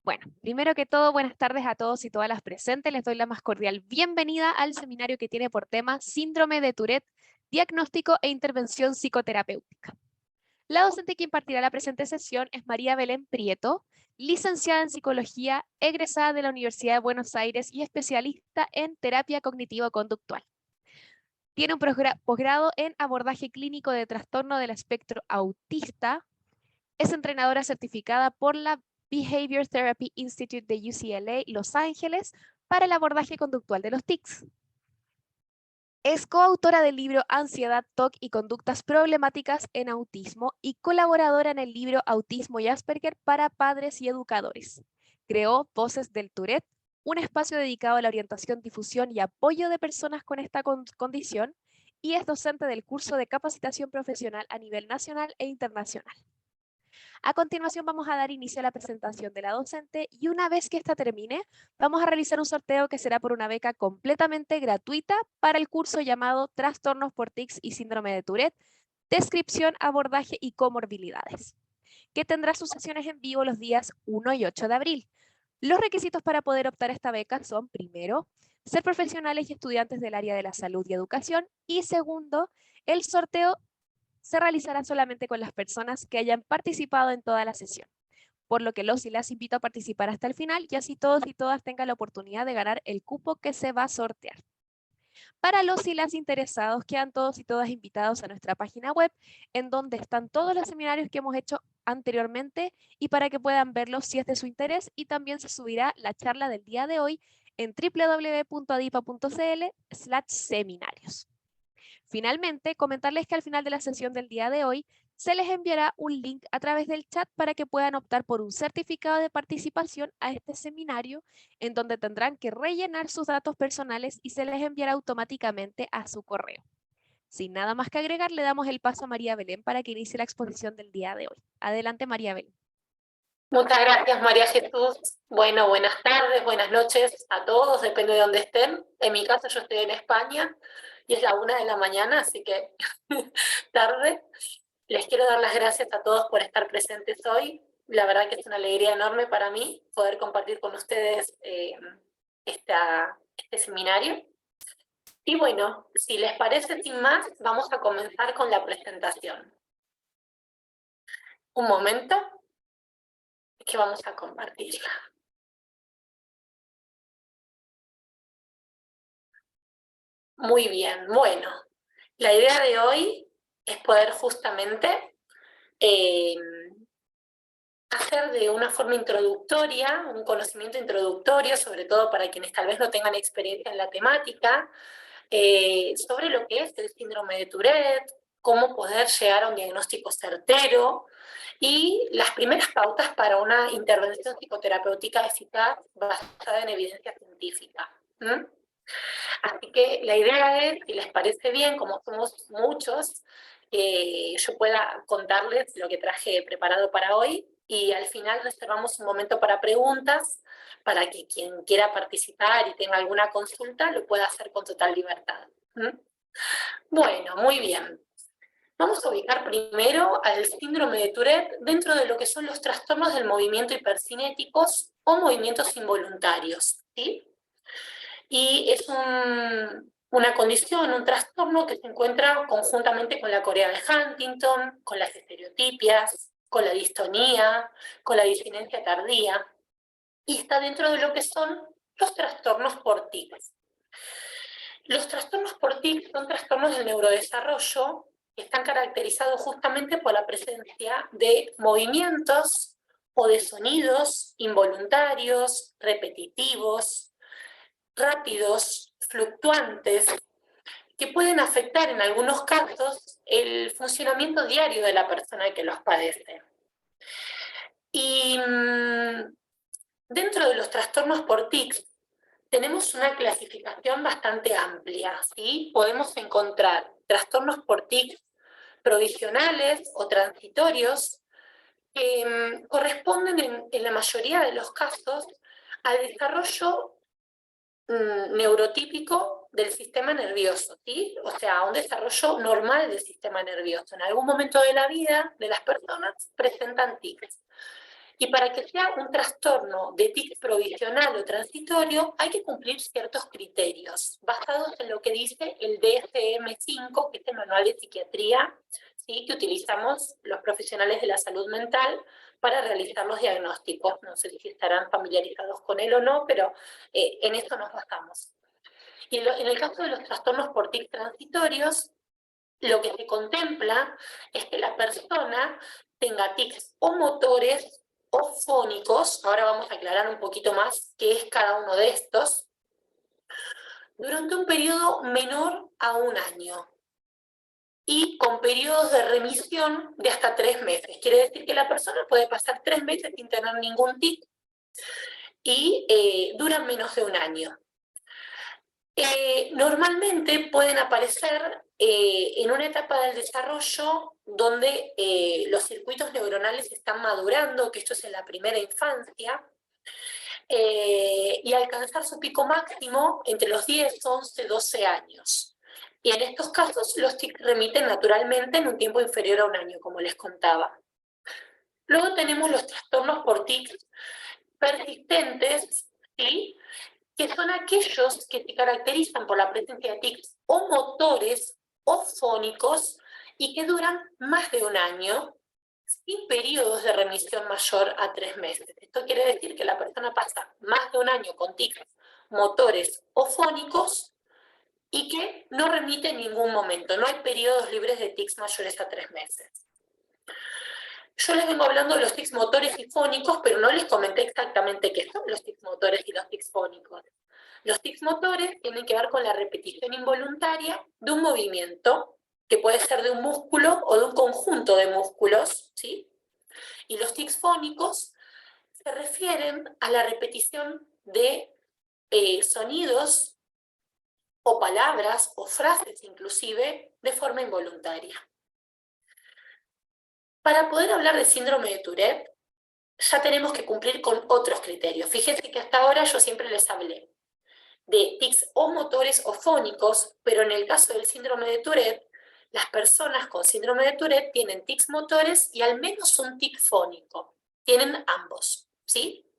Bueno, primero que todo, buenas tardes a todos y todas las presentes. Les doy la más cordial bienvenida al seminario que tiene por tema Síndrome de Tourette, diagnóstico e intervención psicoterapéutica. La docente que impartirá la presente sesión es María Belén Prieto, licenciada en psicología, egresada de la Universidad de Buenos Aires y especialista en terapia cognitivo-conductual. Tiene un posgrado en abordaje clínico de trastorno del espectro autista. Es entrenadora certificada por la Behavior Therapy Institute de UCLA Los Ángeles para el abordaje conductual de los tics. Es coautora del libro Ansiedad, TOC y conductas problemáticas en autismo y colaboradora en el libro Autismo y Asperger para padres y educadores. Creó Voces del Tourette, un espacio dedicado a la orientación, difusión y apoyo de personas con esta condición, y es docente del curso de capacitación profesional a nivel nacional e internacional. A continuación vamos a dar inicio a la presentación de la docente y una vez que esta termine, vamos a realizar un sorteo que será por una beca completamente gratuita para el curso llamado Trastornos por tics y síndrome de Tourette, descripción, abordaje y comorbilidades, que tendrá sus sesiones en vivo los días 1 y 8 de abril. Los requisitos para poder optar a esta beca son, primero, ser profesionales y estudiantes del área de la salud y educación, y segundo, el sorteo se realizará solamente con las personas que hayan participado en toda la sesión, por lo que los y las invito a participar hasta el final y así todos y todas tengan la oportunidad de ganar el cupo que se va a sortear. Para los y las interesados, quedan todos y todas invitados a nuestra página web, en donde están todos los seminarios que hemos hecho anteriormente y para que puedan verlos si es de su interés, y también se subirá la charla del día de hoy en www.adipa.cl/seminarios. Finalmente, comentarles que al final de la sesión del día de hoy se les enviará un link a través del chat para que puedan optar por un certificado de participación a este seminario, en donde tendrán que rellenar sus datos personales y se les enviará automáticamente a su correo. Sin nada más que agregar, le damos el paso a María Belén para que inicie la exposición del día de hoy. Adelante, María Belén. Muchas gracias, María Jesús. Bueno, buenas tardes, buenas noches a todos, depende de dónde estén. En mi caso, yo estoy en España y es la 1 de la mañana, así que tarde. Les quiero dar las gracias a todos por estar presentes hoy. La verdad que es una alegría enorme para mí poder compartir con ustedes este seminario. Y bueno, si les parece, sin más, vamos a comenzar con la presentación. Un momento, que vamos a compartirla. Muy bien, bueno, la idea de hoy es poder justamente hacer de una forma introductoria, un conocimiento introductorio, sobre todo para quienes tal vez no tengan experiencia en la temática, sobre lo que es el síndrome de Tourette, cómo poder llegar a un diagnóstico certero y las primeras pautas para una intervención psicoterapéutica eficaz basada en evidencia científica. Así que la idea es, si les parece bien, como somos muchos, yo pueda contarles lo que traje preparado para hoy y al final reservamos un momento para preguntas para que quien quiera participar y tenga alguna consulta lo pueda hacer con total libertad. Bueno, muy bien. Vamos a ubicar primero al síndrome de Tourette dentro de lo que son los trastornos del movimiento hipercinéticos o movimientos involuntarios, ¿sí? Y es una condición, un trastorno que se encuentra conjuntamente con la corea de Huntington, con las estereotipias, con la distonía, con la disinencia tardía, y está dentro de lo que son los trastornos por tics. Los trastornos por tics son trastornos del neurodesarrollo que están caracterizados justamente por la presencia de movimientos o de sonidos involuntarios, repetitivos, rápidos, fluctuantes, que pueden afectar en algunos casos el funcionamiento diario de la persona que los padece. Y dentro de los trastornos por tics tenemos una clasificación bastante amplia, ¿sí? Podemos encontrar trastornos por tics provisionales o transitorios que corresponden en la mayoría de los casos al desarrollo neurotípico del sistema nervioso, ¿sí? O sea, un desarrollo normal del sistema nervioso. En algún momento de la vida de las personas presentan tics. Y para que sea un trastorno de tic provisional o transitorio, hay que cumplir ciertos criterios, basados en lo que dice el DSM-5, que es el Manual de Psiquiatría, ¿sí?, que utilizamos los profesionales de la salud mental para realizar los diagnósticos. No sé si estarán familiarizados con él o no, pero en esto nos basamos. Y en el caso de los trastornos por tic transitorios, lo que se contempla es que la persona tenga tics o motores o fónicos, ahora vamos a aclarar un poquito más qué es cada uno de estos, durante un periodo menor a un año y con periodos de remisión de hasta 3 meses. Quiere decir que la persona puede pasar 3 meses sin tener ningún tic y duran menos de un año. Normalmente pueden aparecer en una etapa del desarrollo donde los circuitos neuronales están madurando, que esto es en la primera infancia, y alcanzar su pico máximo entre los 10, 11, 12 años. Y en estos casos los tics remiten naturalmente en un tiempo inferior a un año, como les contaba. Luego tenemos los trastornos por tics persistentes, ¿sí?, que son aquellos que se caracterizan por la presencia de tics o motores o fónicos y que duran más de un año, sin periodos de remisión mayor a 3 meses. Esto quiere decir que la persona pasa más de un año con tics, motores o fónicos y que no remite en ningún momento. No hay periodos libres de tics mayores a 3 meses. Yo les vengo hablando de los tics motores y fónicos, pero no les comenté exactamente qué son los tics motores y los tics fónicos. Los tics motores tienen que ver con la repetición involuntaria de un movimiento, que puede ser de un músculo o de un conjunto de músculos, ¿sí? Y los tics fónicos se refieren a la repetición de sonidos o palabras o frases inclusive de forma involuntaria. Para poder hablar de síndrome de Tourette, ya tenemos que cumplir con otros criterios. Fíjense que hasta ahora yo siempre les hablé de tics o motores o fónicos, pero en el caso del síndrome de Tourette, las personas con síndrome de Tourette tienen tics motores y al menos un tic fónico. Tienen ambos, ¿sí?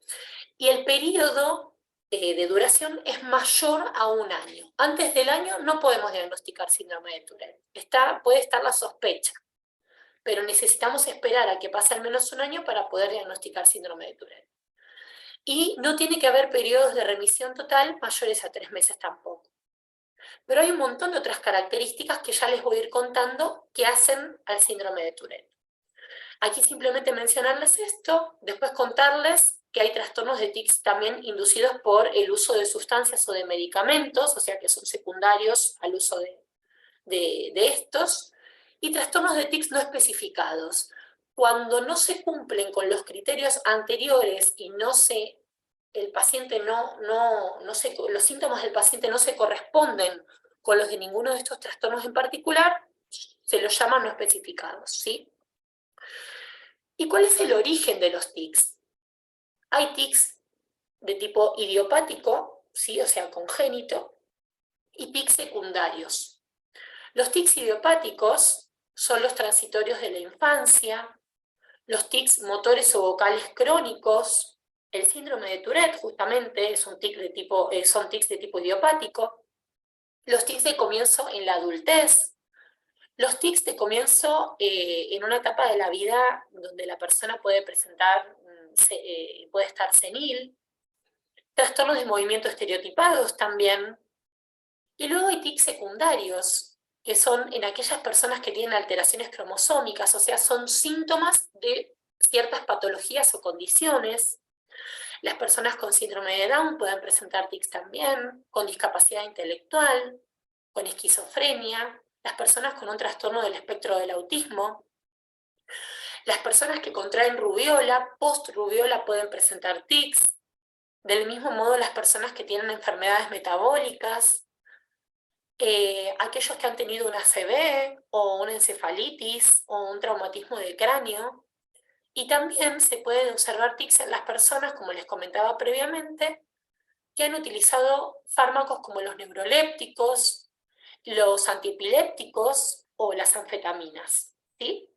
Y el periodo de duración es mayor a un año. Antes del año no podemos diagnosticar síndrome de Tourette. Puede estar la sospecha, pero necesitamos esperar a que pase al menos un año para poder diagnosticar síndrome de Tourette. Y no tiene que haber periodos de remisión total mayores a 3 meses tampoco. Pero hay un montón de otras características que ya les voy a ir contando que hacen al síndrome de Tourette. Aquí simplemente mencionarles esto, después contarles que hay trastornos de tics también inducidos por el uso de sustancias o de medicamentos, o sea que son secundarios al uso de estos, y trastornos de tics no especificados. Cuando no se cumplen con los criterios anteriores y el paciente los síntomas del paciente no se corresponden con los de ninguno de estos trastornos en particular, se los llama no especificados, ¿sí? ¿Y cuál es el origen de los tics? Hay tics de tipo idiopático, ¿sí?, o sea, congénito, y tics secundarios. Los tics idiopáticos son los transitorios de la infancia, los tics motores o vocales crónicos. El síndrome de Tourette justamente son tics de tipo idiopático. Los tics de comienzo en la adultez. Los tics de comienzo en una etapa de la vida donde la persona puede estar senil. Trastornos de movimiento estereotipados también. Y luego hay tics secundarios, que son en aquellas personas que tienen alteraciones cromosómicas, o sea, son síntomas de ciertas patologías o condiciones. Las personas con síndrome de Down pueden presentar tics también, con discapacidad intelectual, con esquizofrenia, las personas con un trastorno del espectro del autismo. Las personas que contraen rubiola, post-rubiola pueden presentar tics. Del mismo modo, las personas que tienen enfermedades metabólicas, aquellos que han tenido una ACV o una encefalitis o un traumatismo del cráneo. Y también se pueden observar tics en las personas, como les comentaba previamente, que han utilizado fármacos como los neurolépticos, los antiepilépticos o las anfetaminas, ¿sí?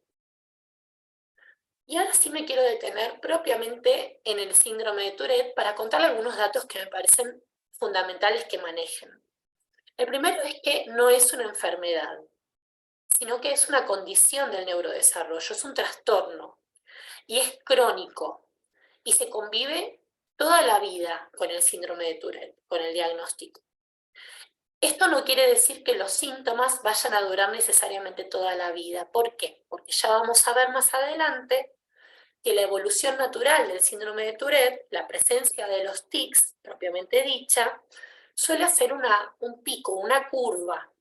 Y ahora sí me quiero detener propiamente en el síndrome de Tourette para contar algunos datos que me parecen fundamentales que manejen. El primero es que no es una enfermedad, sino que es una condición del neurodesarrollo, es un trastorno y es crónico y se convive toda la vida con el síndrome de Tourette, con el diagnóstico. Esto no quiere decir que los síntomas vayan a durar necesariamente toda la vida. ¿Por qué? Porque ya vamos a ver más adelante que la evolución natural del síndrome de Tourette, la presencia de los tics, propiamente dicha, suele hacer un pico, una curva.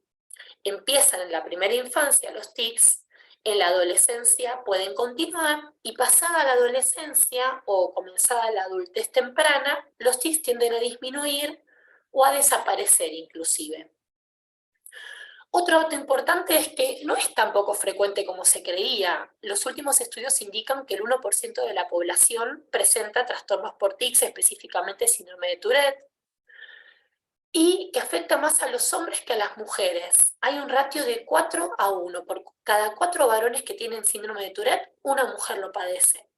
Empiezan en la primera infancia los tics, en la adolescencia pueden continuar y pasada la adolescencia o comenzada la adultez temprana, los tics tienden a disminuir o a desaparecer inclusive. Otro dato importante es que no es tan poco frecuente como se creía. Los últimos estudios indican que el 1% de la población presenta trastornos por tics, específicamente síndrome de Tourette, y que afecta más a los hombres que a las mujeres. Hay un ratio de 4:1. Por cada 4 varones que tienen síndrome de Tourette, una mujer lo padece.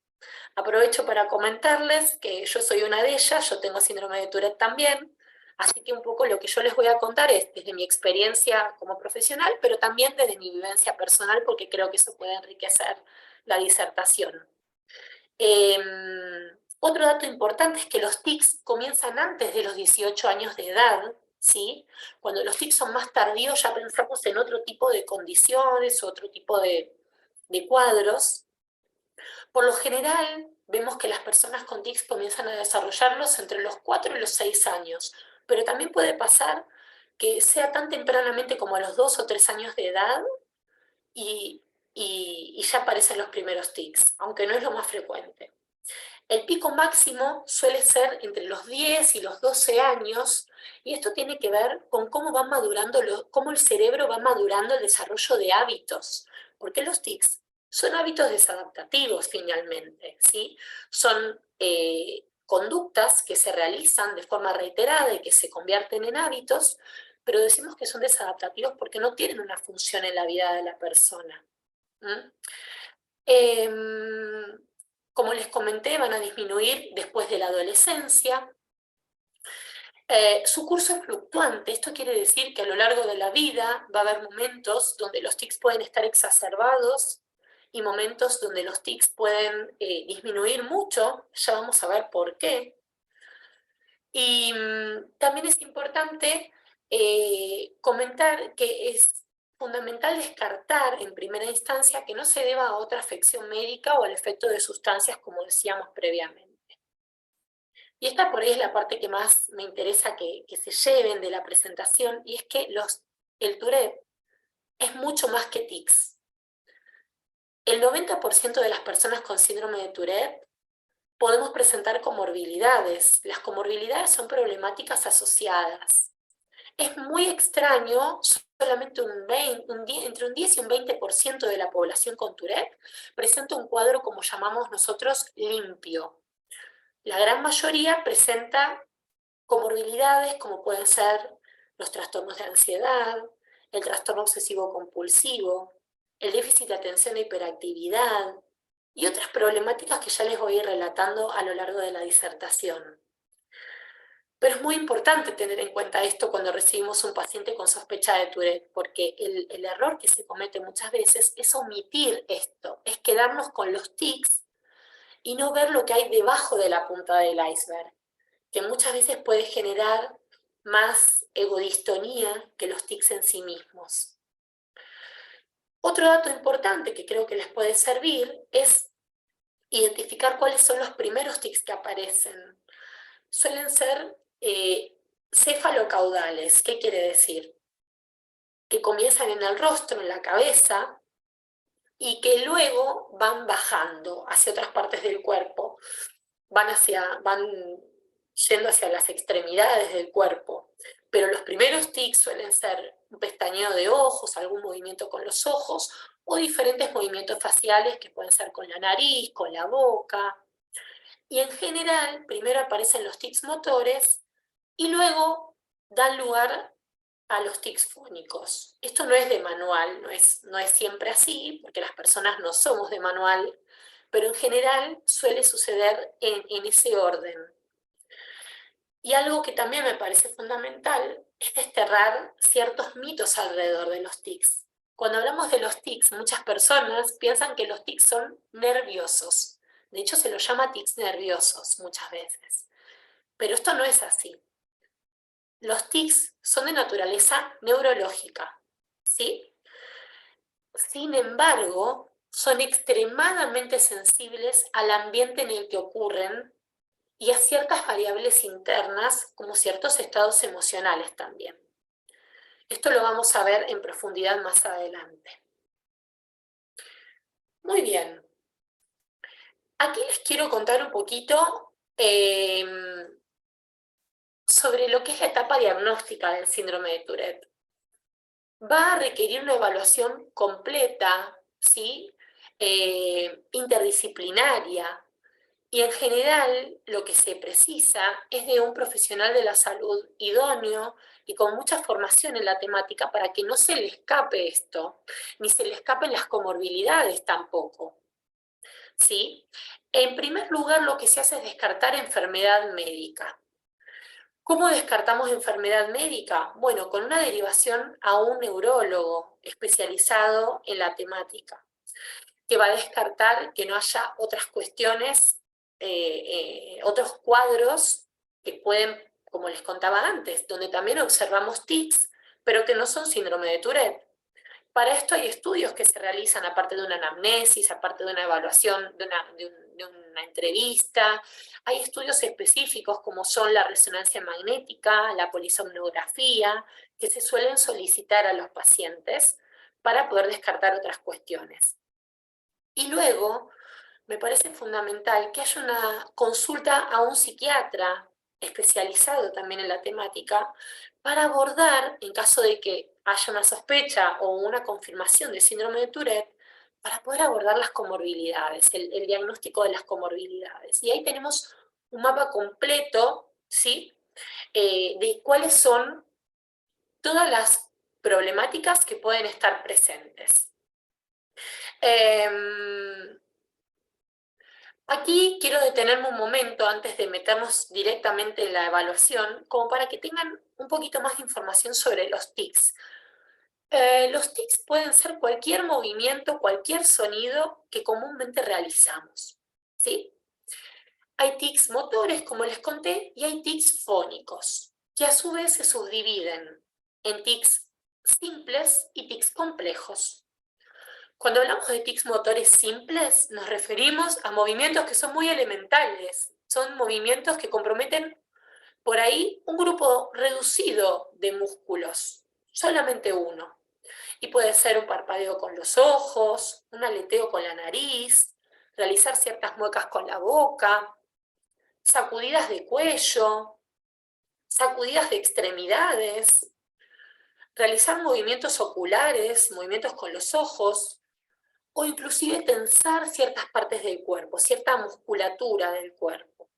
Aprovecho para comentarles que yo soy una de ellas, yo tengo síndrome de Tourette también, así que un poco lo que yo les voy a contar es desde mi experiencia como profesional, pero también desde mi vivencia personal, porque creo que eso puede enriquecer la disertación. Otro dato importante es que los tics comienzan antes de los 18 años de edad, ¿sí? Cuando los tics son más tardíos ya pensamos en otro tipo de condiciones, otro tipo de cuadros. Por lo general, vemos que las personas con tics comienzan a desarrollarlos entre los 4 y los 6 años, pero también puede pasar que sea tan tempranamente como a los 2 o 3 años de edad y, y ya aparecen los primeros tics, aunque no es lo más frecuente. El pico máximo suele ser entre los 10 y los 12 años, y esto tiene que ver con cómo va madurando, cómo el cerebro va madurando el desarrollo de hábitos, porque los tics son hábitos desadaptativos finalmente, ¿sí? Son conductas que se realizan de forma reiterada y que se convierten en hábitos, pero decimos que son desadaptativos porque no tienen una función en la vida de la persona. Como les comenté, van a disminuir después de la adolescencia. Su curso es fluctuante, esto quiere decir que a lo largo de la vida va a haber momentos donde los tics pueden estar exacerbados y momentos donde los tics pueden disminuir mucho, ya vamos a ver por qué. Y también es importante comentar que es fundamental descartar en primera instancia que no se deba a otra afección médica o al efecto de sustancias como decíamos previamente. Y esta por ahí es la parte que más me interesa que se lleven de la presentación, y es que el Tourette es mucho más que tics. El 90% de las personas con síndrome de Tourette podemos presentar comorbilidades. Las comorbilidades son problemáticas asociadas. Es muy extraño, solamente entre un 10 y un 20% de la población con Tourette presenta un cuadro como llamamos nosotros limpio. La gran mayoría presenta comorbilidades como pueden ser los trastornos de ansiedad, el trastorno obsesivo compulsivo, el déficit de atención e hiperactividad y otras problemáticas que ya les voy a ir relatando a lo largo de la disertación. Pero es muy importante tener en cuenta esto cuando recibimos un paciente con sospecha de Tourette, porque el error que se comete muchas veces es omitir esto, es quedarnos con los tics y no ver lo que hay debajo de la punta del iceberg, que muchas veces puede generar más egodistonía que los tics en sí mismos. Otro dato importante que creo que les puede servir es identificar cuáles son los primeros tics que aparecen. Suelen ser cefalocaudales. ¿Qué quiere decir? Que comienzan en el rostro, en la cabeza, y que luego van bajando hacia otras partes del cuerpo, van yendo hacia las extremidades del cuerpo. Pero los primeros tics suelen ser un pestañeo de ojos, algún movimiento con los ojos, o diferentes movimientos faciales que pueden ser con la nariz, con la boca. Y en general, primero aparecen los tics motores y luego dan lugar a los tics fónicos. Esto no es de manual, no es siempre así, porque las personas no somos de manual, pero en general suele suceder en ese orden. Y algo que también me parece fundamental es desterrar ciertos mitos alrededor de los tics. Cuando hablamos de los tics, muchas personas piensan que los tics son nerviosos. De hecho, se los llama tics nerviosos muchas veces. Pero esto no es así. Los tics son de naturaleza neurológica, ¿sí? Sin embargo, son extremadamente sensibles al ambiente en el que ocurren y a ciertas variables internas, como ciertos estados emocionales también. Esto lo vamos a ver en profundidad más adelante. Muy bien. Aquí les quiero contar un poquito sobre lo que es la etapa diagnóstica del síndrome de Tourette. Va a requerir una evaluación completa, ¿sí? Interdisciplinaria, y en general lo que se precisa es de un profesional de la salud idóneo y con mucha formación en la temática para que no se le escape esto, ni se le escapen las comorbilidades tampoco, ¿sí? En primer lugar, lo que se hace es descartar enfermedad médica. ¿Cómo descartamos enfermedad médica? Bueno, con una derivación a un neurólogo especializado en la temática, que va a descartar que no haya otras cuestiones, otros cuadros que pueden, como les contaba antes, donde también observamos tics, pero que no son síndrome de Tourette. Para esto hay estudios que se realizan aparte de una anamnesis, aparte de una evaluación, de una entrevista. Hay estudios específicos como son la resonancia magnética, la polisomnografía, que se suelen solicitar a los pacientes para poder descartar otras cuestiones. Y luego, me parece fundamental que haya una consulta a un psiquiatra especializado también en la temática para abordar, en caso de que haya una sospecha o una confirmación de síndrome de Tourette, para poder abordar las comorbilidades, el diagnóstico de las comorbilidades. Y ahí tenemos un mapa completo, ¿sí? De cuáles son todas las problemáticas que pueden estar presentes. Aquí quiero detenerme un momento antes de meternos directamente en la evaluación, como para que tengan un poquito más de información sobre los tics. Los tics pueden ser cualquier movimiento, cualquier sonido que comúnmente realizamos, ¿sí? Hay tics motores, como les conté, y hay tics fónicos, que a su vez se subdividen en tics simples y tics complejos. Cuando hablamos de tics motores simples, nos referimos a movimientos que son muy elementales, son movimientos que comprometen por ahí un grupo reducido de músculos, solamente uno. Y puede ser un parpadeo con los ojos, un aleteo con la nariz, realizar ciertas muecas con la boca, sacudidas de cuello, sacudidas de extremidades, realizar movimientos oculares, movimientos con los ojos, o inclusive tensar ciertas partes del cuerpo, cierta musculatura del cuerpo.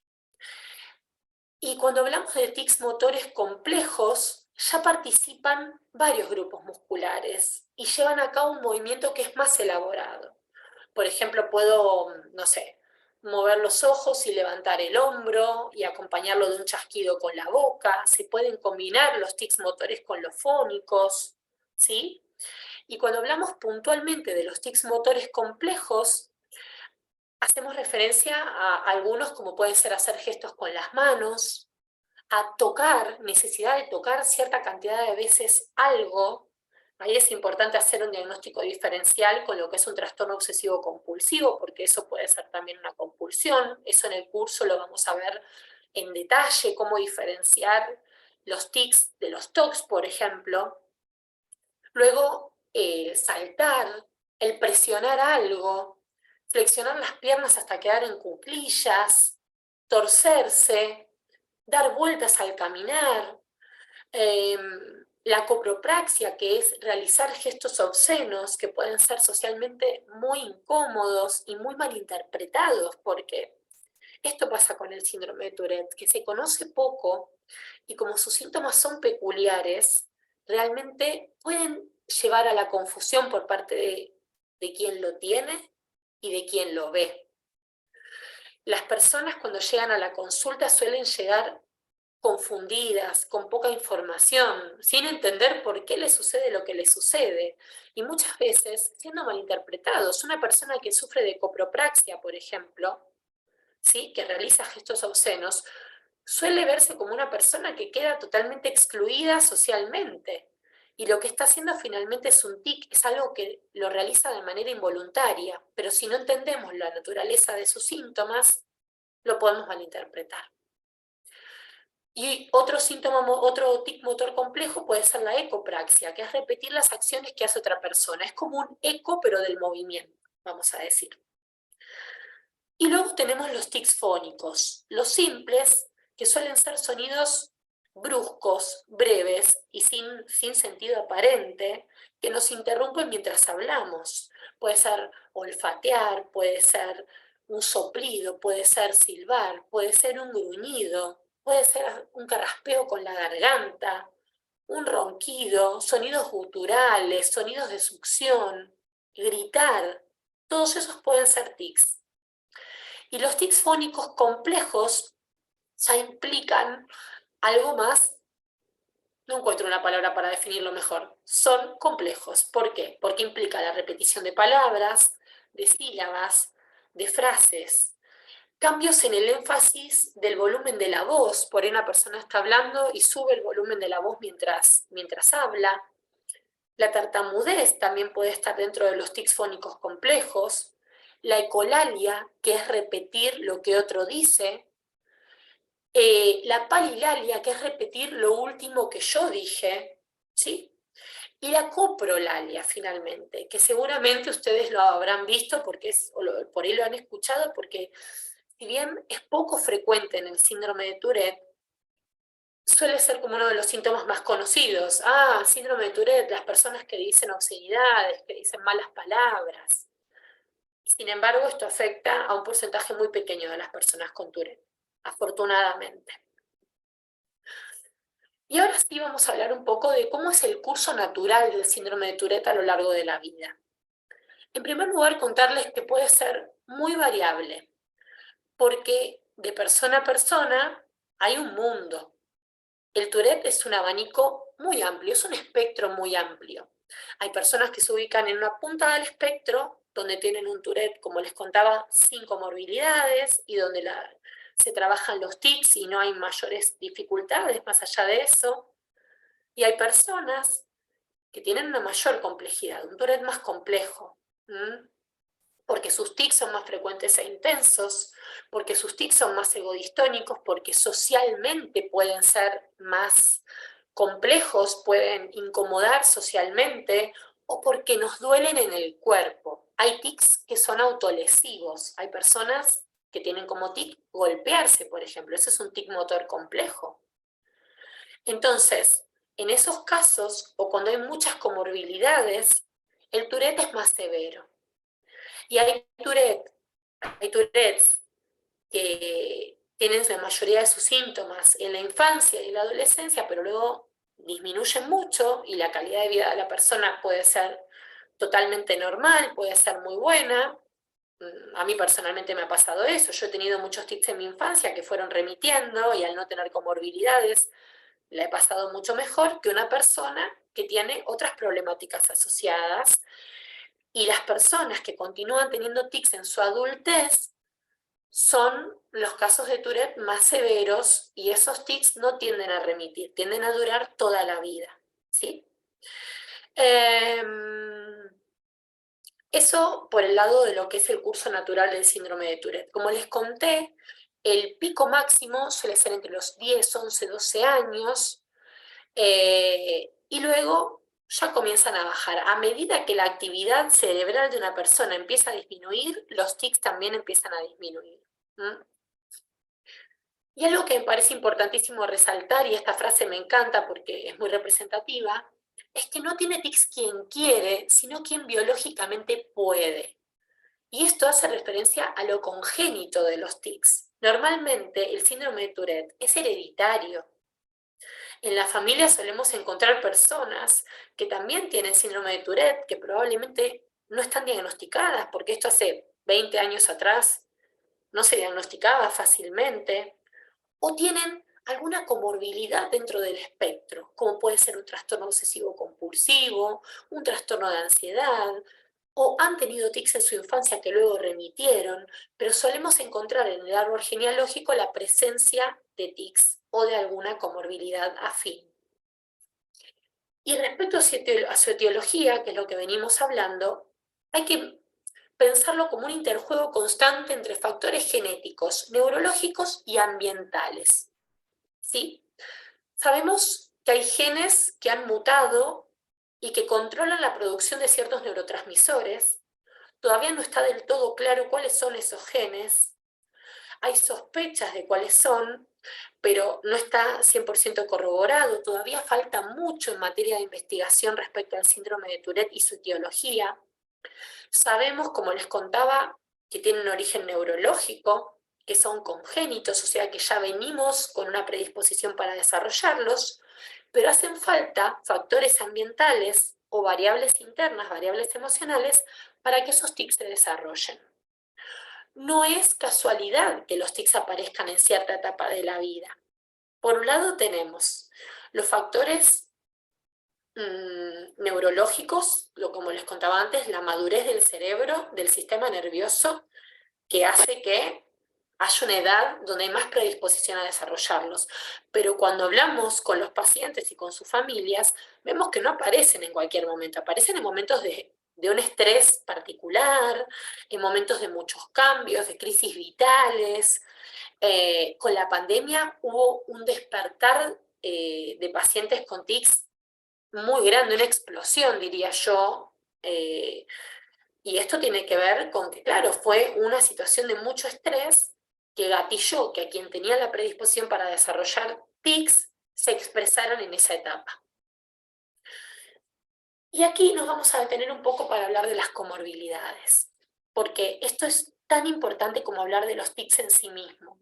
Y cuando hablamos de tics motores complejos, ya participan varios grupos musculares y llevan a cabo un movimiento que es más elaborado. Por ejemplo, puedo, no sé, mover los ojos y levantar el hombro y acompañarlo de un chasquido con la boca. Se pueden combinar los tics motores con los fónicos, ¿sí? Y cuando hablamos puntualmente de los tics motores complejos, hacemos referencia a algunos como pueden ser hacer gestos con las manos, a tocar, necesidad de tocar cierta cantidad de veces algo. Ahí es importante hacer un diagnóstico diferencial con lo que es un trastorno obsesivo compulsivo, porque eso puede ser también una compulsión. Eso en el curso lo vamos a ver en detalle, cómo diferenciar los tics de los TOCs, por ejemplo. Luego, saltar, el presionar algo, flexionar las piernas hasta quedar en cuclillas, torcerse, dar vueltas al caminar, la copropraxia, que es realizar gestos obscenos que pueden ser socialmente muy incómodos y muy malinterpretados, porque esto pasa con el síndrome de Tourette, que se conoce poco y como sus síntomas son peculiares, realmente pueden llevar a la confusión por parte de quien lo tiene y de quien lo ve. Las personas cuando llegan a la consulta suelen llegar confundidas, con poca información, sin entender por qué les sucede lo que les sucede. Y muchas veces siendo malinterpretados. Una persona que sufre de copropraxia, por ejemplo, ¿sí?, que realiza gestos obscenos, suele verse como una persona que queda totalmente excluida socialmente. Y lo que está haciendo finalmente es un tic, es algo que lo realiza de manera involuntaria, pero si no entendemos la naturaleza de sus síntomas, lo podemos malinterpretar. Y otro síntoma, otro tic motor complejo puede ser la ecopraxia, que es repetir las acciones que hace otra persona. Es como un eco, pero del movimiento, vamos a decir. Y luego tenemos los tics fónicos, los simples, que suelen ser sonidos bruscos, breves y sin sentido aparente, que nos interrumpen mientras hablamos. Puede ser olfatear, puede ser un soplido, puede ser silbar, puede ser un gruñido, puede ser un carraspeo con la garganta, un ronquido, sonidos guturales, sonidos de succión, gritar. Todos esos pueden ser tics. Y los tics fónicos complejos ya implican algo más, no encuentro una palabra para definirlo mejor, son complejos. ¿Por qué? Porque implica la repetición de palabras, de sílabas, de frases, cambios en el énfasis del volumen de la voz, por ahí una persona está hablando y sube el volumen de la voz mientras habla. La tartamudez también puede estar dentro de los tics fónicos complejos. La ecolalia, que es repetir lo que otro dice. La palilalia, que es repetir lo último que yo dije, ¿sí? Y la coprolalia, finalmente, que seguramente ustedes lo habrán visto por ahí lo han escuchado, porque si bien es poco frecuente en el síndrome de Tourette, suele ser como uno de los síntomas más conocidos. Síndrome de Tourette, las personas que dicen obscenidades, que dicen malas palabras. Sin embargo, esto afecta a un porcentaje muy pequeño de las personas con Tourette, afortunadamente. Y ahora sí vamos a hablar un poco de cómo es el curso natural del síndrome de Tourette a lo largo de la vida. En primer lugar, contarles que puede ser muy variable, porque de persona a persona hay un mundo. El Tourette es un abanico muy amplio, es un espectro muy amplio. Hay personas que se ubican en una punta del espectro, donde tienen un Tourette, como les contaba, sin comorbilidades, y donde se trabajan los tics y no hay mayores dificultades más allá de eso. Y hay personas que tienen una mayor complejidad, un Tourette más complejo, porque sus tics son más frecuentes e intensos, porque sus tics son más egodistónicos, porque socialmente pueden ser más complejos, pueden incomodar socialmente, o porque nos duelen en el cuerpo. Hay tics que son autolesivos, hay personas que tienen como tic golpearse, por ejemplo, ese es un tic motor complejo. Entonces, en esos casos, o cuando hay muchas comorbilidades, el Tourette es más severo. Y hay Tourettes que tienen la mayoría de sus síntomas en la infancia y la adolescencia, pero luego disminuyen mucho y la calidad de vida de la persona puede ser totalmente normal, puede ser muy buena. A mí personalmente me ha pasado eso. Yo he tenido muchos tics en mi infancia que fueron remitiendo y al no tener comorbilidades la he pasado mucho mejor que una persona que tiene otras problemáticas asociadas. Y las personas que continúan teniendo tics en su adultez son los casos de Tourette más severos y esos tics no tienden a remitir, tienden a durar toda la vida, ¿sí? Eso por el lado de lo que es el curso natural del síndrome de Tourette. Como les conté, el pico máximo suele ser entre los 10, 11, 12 años, y luego ya comienzan a bajar. A medida que la actividad cerebral de una persona empieza a disminuir, los tics también empiezan a disminuir. Y algo que me parece importantísimo resaltar, y esta frase me encanta porque es muy representativa, es que no tiene tics quien quiere, sino quien biológicamente puede. Y esto hace referencia a lo congénito de los tics. Normalmente el síndrome de Tourette es hereditario. En la familia solemos encontrar personas que también tienen síndrome de Tourette, que probablemente no están diagnosticadas, porque esto hace 20 años atrás no se diagnosticaba fácilmente, o tienen alguna comorbilidad dentro del espectro, como puede ser un trastorno obsesivo compulsivo, un trastorno de ansiedad, o han tenido tics en su infancia que luego remitieron, pero solemos encontrar en el árbol genealógico la presencia de tics o de alguna comorbilidad afín. Y respecto a su etiología, que es lo que venimos hablando, hay que pensarlo como un interjuego constante entre factores genéticos, neurológicos y ambientales. ¿Sí? Sabemos que hay genes que han mutado y que controlan la producción de ciertos neurotransmisores. Todavía no está del todo claro cuáles son esos genes. Hay sospechas de cuáles son, pero no está 100% corroborado. Todavía falta mucho en materia de investigación respecto al síndrome de Tourette y su etiología. Sabemos, como les contaba, que tienen un origen neurológico, que son congénitos, o sea que ya venimos con una predisposición para desarrollarlos, pero hacen falta factores ambientales o variables internas, variables emocionales, para que esos tics se desarrollen. No es casualidad que los tics aparezcan en cierta etapa de la vida. Por un lado tenemos los factores neurológicos, como les contaba antes, la madurez del cerebro, del sistema nervioso, que hace que haya una edad donde hay más predisposición a desarrollarlos. Pero cuando hablamos con los pacientes y con sus familias, vemos que no aparecen en cualquier momento, aparecen en momentos de un estrés particular, en momentos de muchos cambios, de crisis vitales. Con la pandemia hubo un despertar de pacientes con tics muy grande, una explosión, diría yo, y esto tiene que ver con que, claro, fue una situación de mucho estrés que gatilló que a quien tenía la predisposición para desarrollar tics se expresaran en esa etapa. Y aquí nos vamos a detener un poco para hablar de las comorbilidades, porque esto es tan importante como hablar de los tics en sí mismos.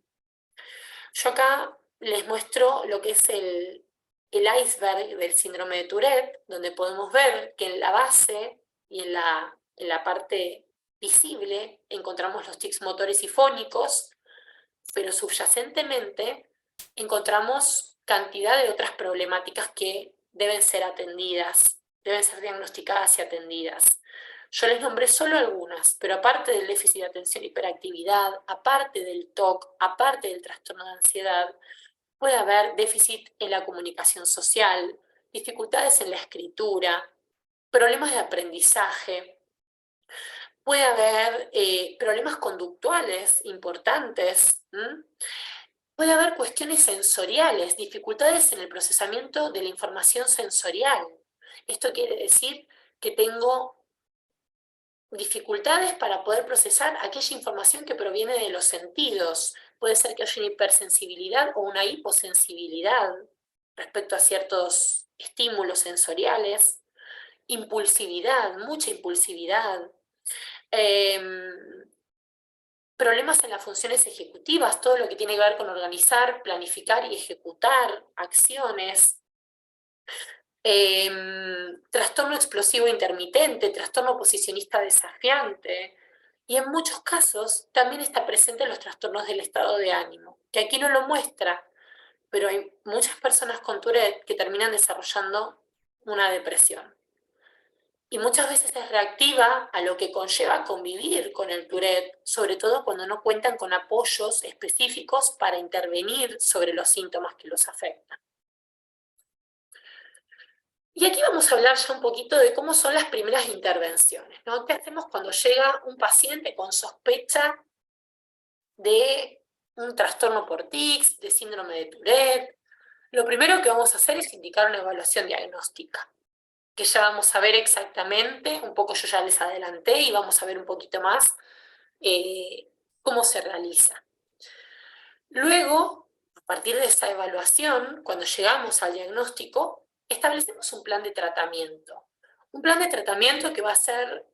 Yo acá les muestro lo que es el iceberg del síndrome de Tourette, donde podemos ver que en la base y en la parte visible encontramos los tics motores y fónicos, pero subyacentemente encontramos cantidad de otras problemáticas que deben ser atendidas, deben ser diagnosticadas y atendidas. Yo les nombré solo algunas, pero aparte del déficit de atención y hiperactividad, aparte del TOC, aparte del trastorno de ansiedad, puede haber déficit en la comunicación social, dificultades en la escritura, problemas de aprendizaje, puede haber problemas conductuales importantes, puede haber cuestiones sensoriales, dificultades en el procesamiento de la información sensorial. Esto quiere decir que tengo dificultades para poder procesar aquella información que proviene de los sentidos. Puede ser que haya una hipersensibilidad o una hiposensibilidad respecto a ciertos estímulos sensoriales, impulsividad, mucha impulsividad, problemas en las funciones ejecutivas, todo lo que tiene que ver con organizar, planificar y ejecutar acciones, trastorno explosivo intermitente, trastorno posicionista desafiante, y en muchos casos también está presente los trastornos del estado de ánimo, que aquí no lo muestra, pero hay muchas personas con Tourette que terminan desarrollando una depresión. Y muchas veces es reactiva a lo que conlleva convivir con el Tourette, sobre todo cuando no cuentan con apoyos específicos para intervenir sobre los síntomas que los afectan. Y aquí vamos a hablar ya un poquito de cómo son las primeras intervenciones, ¿no? ¿Qué hacemos cuando llega un paciente con sospecha de un trastorno por tics, de síndrome de Tourette? Lo primero que vamos a hacer es indicar una evaluación diagnóstica, que ya vamos a ver exactamente, un poco yo ya les adelanté y vamos a ver un poquito más cómo se realiza. Luego, a partir de esa evaluación, cuando llegamos al diagnóstico, establecemos un plan de tratamiento. Un plan de tratamiento que va a ser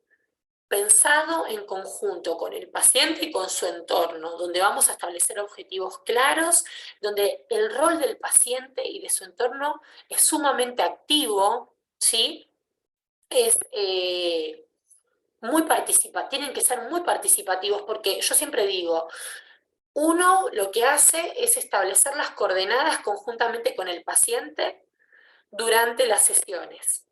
pensado en conjunto con el paciente y con su entorno, donde vamos a establecer objetivos claros, donde el rol del paciente y de su entorno es sumamente activo, ¿sí? Tienen que ser muy participativos, porque yo siempre digo, Uno lo que hace es establecer las coordenadas conjuntamente con el paciente durante las sesiones.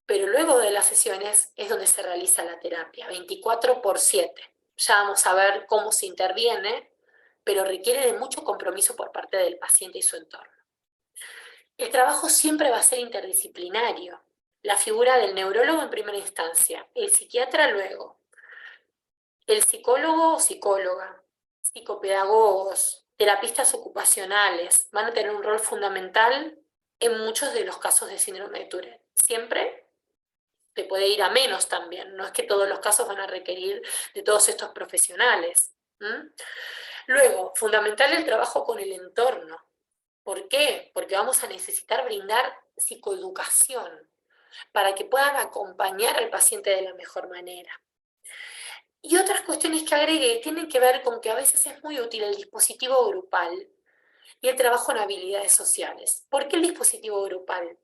Pero luego de las sesiones es donde se realiza la terapia, 24/7. Ya vamos a ver cómo se interviene, pero requiere de mucho compromiso por parte del paciente y su entorno. El trabajo siempre va a ser interdisciplinario. La figura del neurólogo en primera instancia, el psiquiatra luego, el psicólogo o psicóloga, psicopedagogos, terapistas ocupacionales van a tener un rol fundamental en muchos de los casos de síndrome de Tourette. Siempre te puede ir a menos también, no es que todos los casos van a requerir de todos estos profesionales. Luego, fundamental el trabajo con el entorno. ¿Por qué? Porque vamos a necesitar brindar psicoeducación para que puedan acompañar al paciente de la mejor manera. Y otras cuestiones que agregué tienen que ver con que a veces es muy útil el dispositivo grupal y el trabajo en habilidades sociales. ¿Por qué el dispositivo grupal?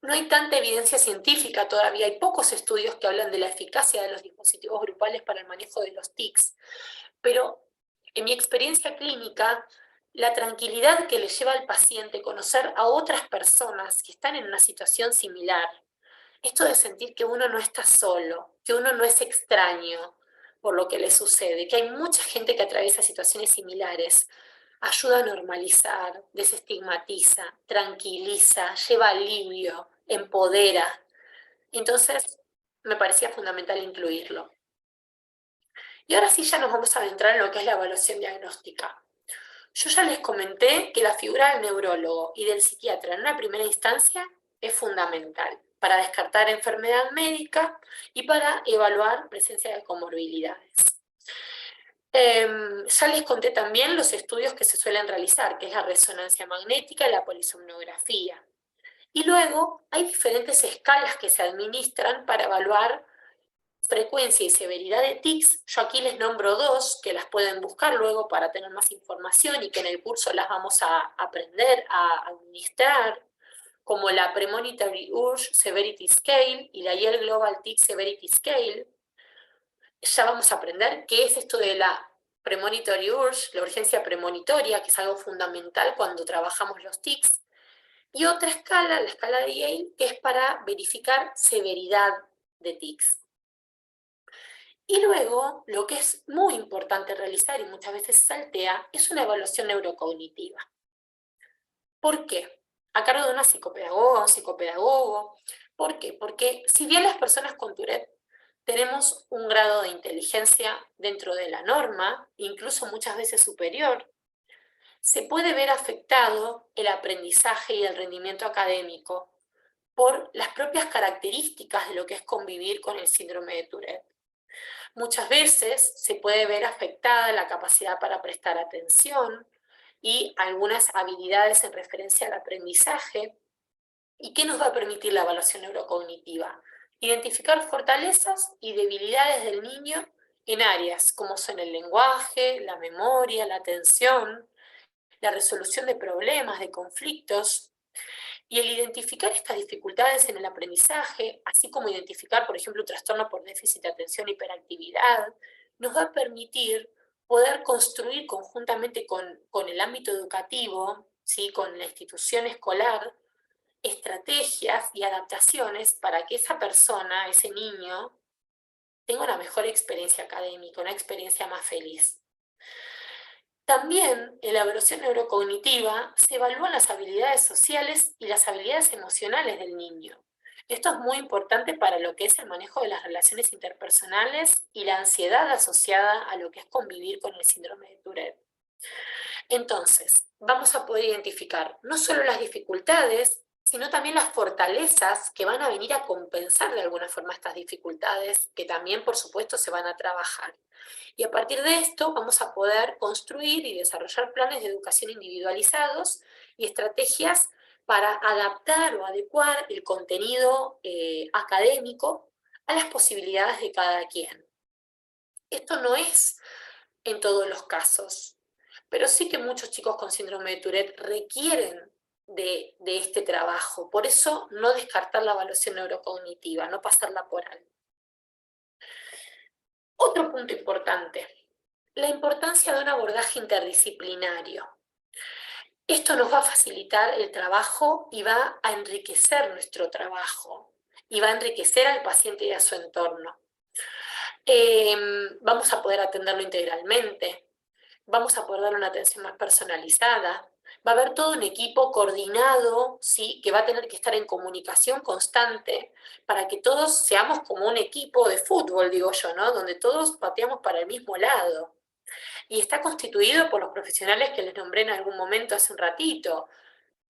No hay tanta evidencia científica todavía, hay pocos estudios que hablan de la eficacia de los dispositivos grupales para el manejo de los tics, pero en mi experiencia clínica, la tranquilidad que le lleva al paciente conocer a otras personas que están en una situación similar, esto de sentir que uno no está solo, que uno no es extraño por lo que le sucede, que hay mucha gente que atraviesa situaciones similares, ayuda a normalizar, desestigmatiza, tranquiliza, lleva alivio, empodera. Entonces, me parecía fundamental incluirlo. Y ahora sí ya nos vamos a adentrar en lo que es la evaluación diagnóstica. Yo ya les comenté que la figura del neurólogo y del psiquiatra en una primera instancia es fundamental para descartar enfermedad médica y para evaluar presencia de comorbilidades. Ya les conté también los estudios que se suelen realizar, que es la resonancia magnética y la polisomnografía. Y luego hay diferentes escalas que se administran para evaluar frecuencia y severidad de tics. Yo aquí les nombro dos que las pueden buscar luego para tener más información y que en el curso las vamos a aprender a administrar, como la Premonitory Urge Severity Scale y la Yale Global Tic Severity Scale. Ya vamos a aprender qué es esto de la Premonitory Urge, la urgencia premonitoria, que es algo fundamental cuando trabajamos los tics. Y otra escala, la escala de Yale, que es para verificar severidad de tics. Y luego, lo que es muy importante realizar y muchas veces saltea, es una evaluación neurocognitiva. ¿Por qué? A cargo de una psicopedagoga o un psicopedagogo. ¿Por qué? Porque si bien las personas con Tourette tenemos un grado de inteligencia dentro de la norma, incluso muchas veces superior, se puede ver afectado el aprendizaje y el rendimiento académico por las propias características de lo que es convivir con el síndrome de Tourette. Muchas veces se puede ver afectada la capacidad para prestar atención y algunas habilidades en referencia al aprendizaje. ¿Y qué nos va a permitir la evaluación neurocognitiva? Identificar fortalezas y debilidades del niño en áreas como son el lenguaje, la memoria, la atención, la resolución de problemas, de conflictos. Y el identificar estas dificultades en el aprendizaje, así como identificar, por ejemplo, un trastorno por déficit de atención e hiperactividad, nos va a permitir poder construir conjuntamente con el ámbito educativo, ¿sí? Con la institución escolar, estrategias y adaptaciones para que esa persona, ese niño, tenga una mejor experiencia académica, una experiencia más feliz. También en la evaluación neurocognitiva se evalúan las habilidades sociales y las habilidades emocionales del niño. Esto es muy importante para lo que es el manejo de las relaciones interpersonales y la ansiedad asociada a lo que es convivir con el síndrome de Tourette. Entonces, vamos a poder identificar no solo las dificultades, sino también las fortalezas que van a venir a compensar de alguna forma estas dificultades, que también, por supuesto, se van a trabajar. Y a partir de esto vamos a poder construir y desarrollar planes de educación individualizados y estrategias para adaptar o adecuar el contenido académico a las posibilidades de cada quien. Esto no es en todos los casos, pero sí que muchos chicos con síndrome de Tourette requieren de este trabajo. Por eso no descartar la evaluación neurocognitiva, no pasarla por alto. Otro punto importante, La importancia de un abordaje interdisciplinario. Esto nos va a facilitar el trabajo y va a enriquecer nuestro trabajo y va a enriquecer al paciente y a su entorno. Vamos a poder atenderlo integralmente, vamos a poder darle una atención más personalizada, va a haber todo un equipo coordinado, ¿sí? Que va a tener que estar en comunicación constante para que todos seamos como un equipo de fútbol, digo yo, ¿no? Donde todos pateamos para el mismo lado. Y está constituido por los profesionales que les nombré en algún momento hace un ratito: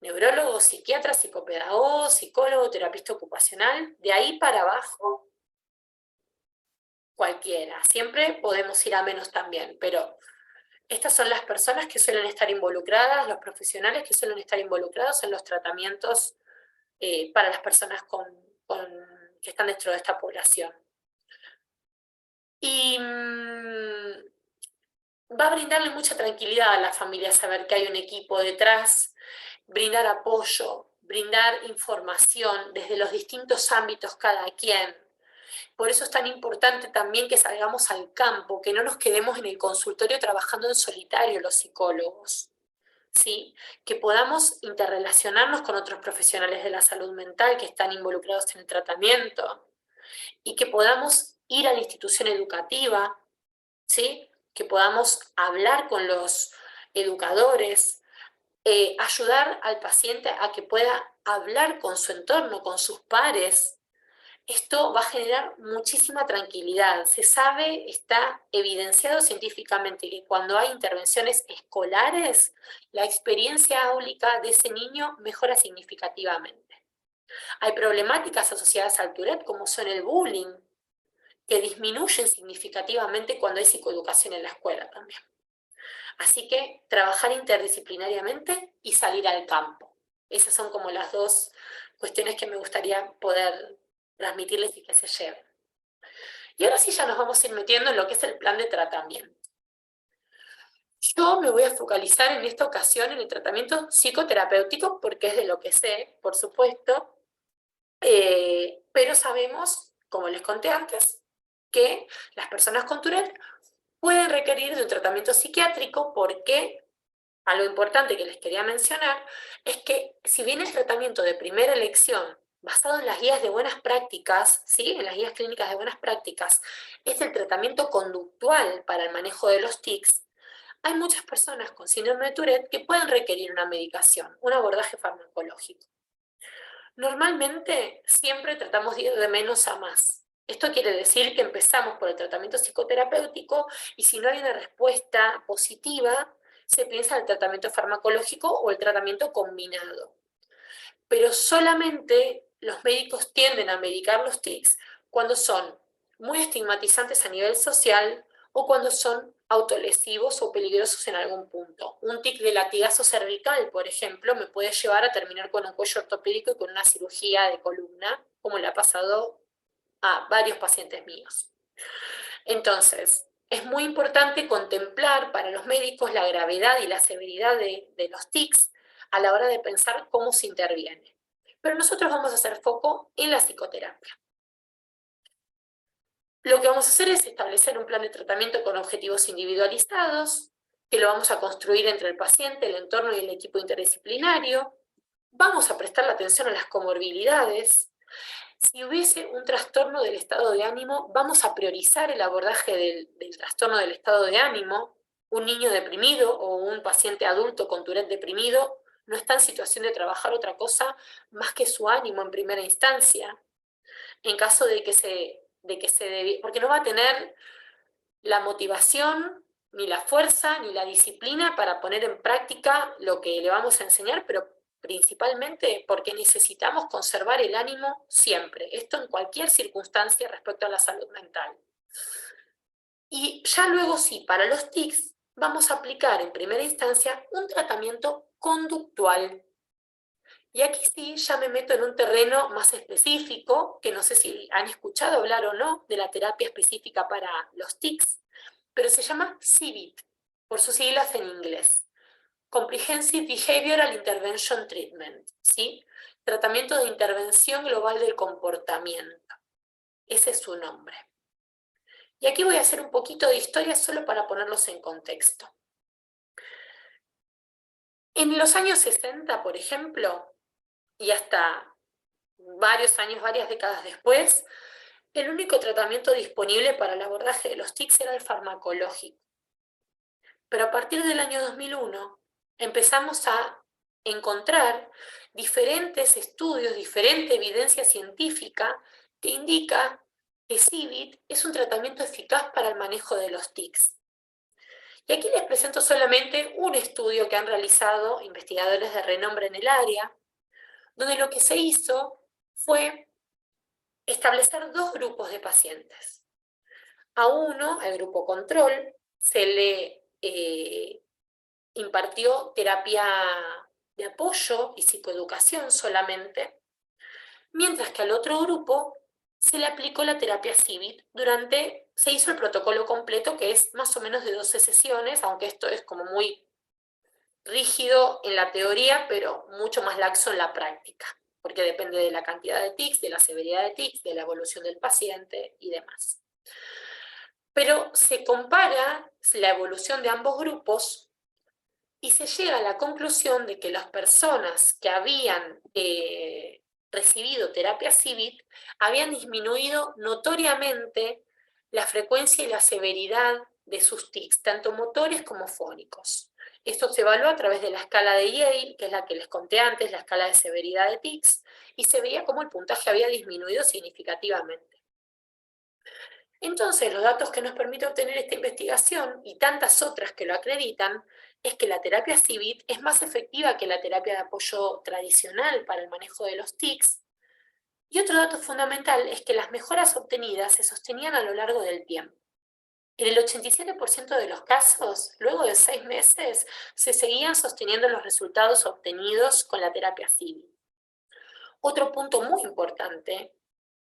neurólogos, psiquiatras, psicopedagogos, psicólogo, terapista ocupacional. De ahí para abajo, cualquiera. Siempre podemos ir a menos también, pero estas son las personas que suelen estar involucradas, los profesionales que suelen estar involucrados en los tratamientos para las personas que están dentro de esta población. Y va a brindarle mucha tranquilidad a la familia saber que hay un equipo detrás, brindar apoyo, brindar información desde los distintos ámbitos cada quien. Por eso es tan importante también que salgamos al campo, que no nos quedemos en el consultorio trabajando en solitario los psicólogos, ¿sí? Que podamos interrelacionarnos con otros profesionales de la salud mental que están involucrados en el tratamiento y que podamos ir a la institución educativa, ¿sí? Que podamos hablar con los educadores, ayudar al paciente a que pueda hablar con su entorno, con sus pares. Esto va a generar muchísima tranquilidad. Se sabe, está evidenciado científicamente que cuando hay intervenciones escolares, la experiencia áulica de ese niño mejora significativamente. Hay problemáticas asociadas al Tourette, como son el bullying, que disminuyen significativamente cuando hay psicoeducación en la escuela también. Así que trabajar interdisciplinariamente y salir al campo. Esas son como las dos cuestiones que me gustaría poder transmitirles y que se lleven. Y ahora sí ya nos vamos a ir metiendo en lo que es el plan de tratamiento. Yo me voy a focalizar en esta ocasión en el tratamiento psicoterapéutico porque es de lo que sé, por supuesto, pero sabemos, como les conté antes, que las personas con Tourette pueden requerir de un tratamiento psiquiátrico porque algo importante que les quería mencionar es que si bien el tratamiento de primera elección, basado en las guías de buenas prácticas, ¿sí? En las guías clínicas de buenas prácticas, es el tratamiento conductual para el manejo de los tics, hay muchas personas con síndrome de Tourette que pueden requerir una medicación, un abordaje farmacológico. Normalmente siempre tratamos de ir de menos a más. Esto quiere decir que empezamos por el tratamiento psicoterapéutico y si no hay una respuesta positiva, se piensa en el tratamiento farmacológico o el tratamiento combinado. Pero solamente los médicos tienden a medicar los tics cuando son muy estigmatizantes a nivel social o cuando son autolesivos o peligrosos en algún punto. Un tic de latigazo cervical, por ejemplo, me puede llevar a terminar con un cuello ortopédico y con una cirugía de columna, como le ha pasado a varios pacientes míos. Entonces, es muy importante contemplar para los médicos la gravedad y la severidad de los tics a la hora de pensar cómo se interviene. Pero nosotros vamos a hacer foco en la psicoterapia. Lo que vamos a hacer es establecer un plan de tratamiento con objetivos individualizados, que lo vamos a construir entre el paciente, el entorno y el equipo interdisciplinario. Vamos a prestar la atención a las comorbilidades. Si hubiese un trastorno del estado de ánimo, vamos a priorizar el abordaje del trastorno del estado de ánimo. Un niño deprimido o un paciente adulto con Tourette deprimido no está en situación de trabajar otra cosa más que su ánimo en primera instancia. En caso de que porque no va a tener la motivación, ni la fuerza, ni la disciplina para poner en práctica lo que le vamos a enseñar, pero principalmente porque necesitamos conservar el ánimo siempre, esto en cualquier circunstancia respecto a la salud mental. Y ya luego sí, para los tics, vamos a aplicar en primera instancia un tratamiento conductual. Y aquí sí ya me meto en un terreno más específico, que no sé si han escuchado hablar o no de la terapia específica para los tics, pero se llama CBIT, por sus siglas en inglés. Comprehensive Behavioral Intervention Treatment, ¿sí? Tratamiento de intervención global del comportamiento. Ese es su nombre. Y aquí voy a hacer un poquito de historia solo para ponerlos en contexto. En los años 60, por ejemplo, y hasta varios años, varias décadas después, el único tratamiento disponible para el abordaje de los tics era el farmacológico. Pero a partir del año 2001 empezamos a encontrar diferentes estudios, diferente evidencia científica que indica que CIVIT es un tratamiento eficaz para el manejo de los tics. Y aquí les presento solamente un estudio que han realizado investigadores de renombre en el área, donde lo que se hizo fue establecer dos grupos de pacientes. A uno, al grupo control, se le impartió terapia de apoyo y psicoeducación solamente, mientras que al otro grupo se le aplicó la terapia CIVIT se hizo el protocolo completo, que es más o menos de 12 sesiones, aunque esto es como muy rígido en la teoría, pero mucho más laxo en la práctica, porque depende de la cantidad de tics, de la severidad de tics, de la evolución del paciente y demás. Pero se compara la evolución de ambos grupos y se llega a la conclusión de que las personas que habían recibido terapia CIVIT habían disminuido notoriamente la frecuencia y la severidad de sus tics, tanto motores como fónicos. Esto se evaluó a través de la escala de Yale, que es la que les conté antes, la escala de severidad de tics, y se veía cómo el puntaje había disminuido significativamente. Entonces, los datos que nos permite obtener esta investigación, y tantas otras que lo acreditan, es que la terapia CIVIT es más efectiva que la terapia de apoyo tradicional para el manejo de los tics. Y otro dato fundamental es que las mejoras obtenidas se sostenían a lo largo del tiempo. En el 87% de los casos, luego de 6 meses, se seguían sosteniendo los resultados obtenidos con la terapia CIVIT. Otro punto muy importante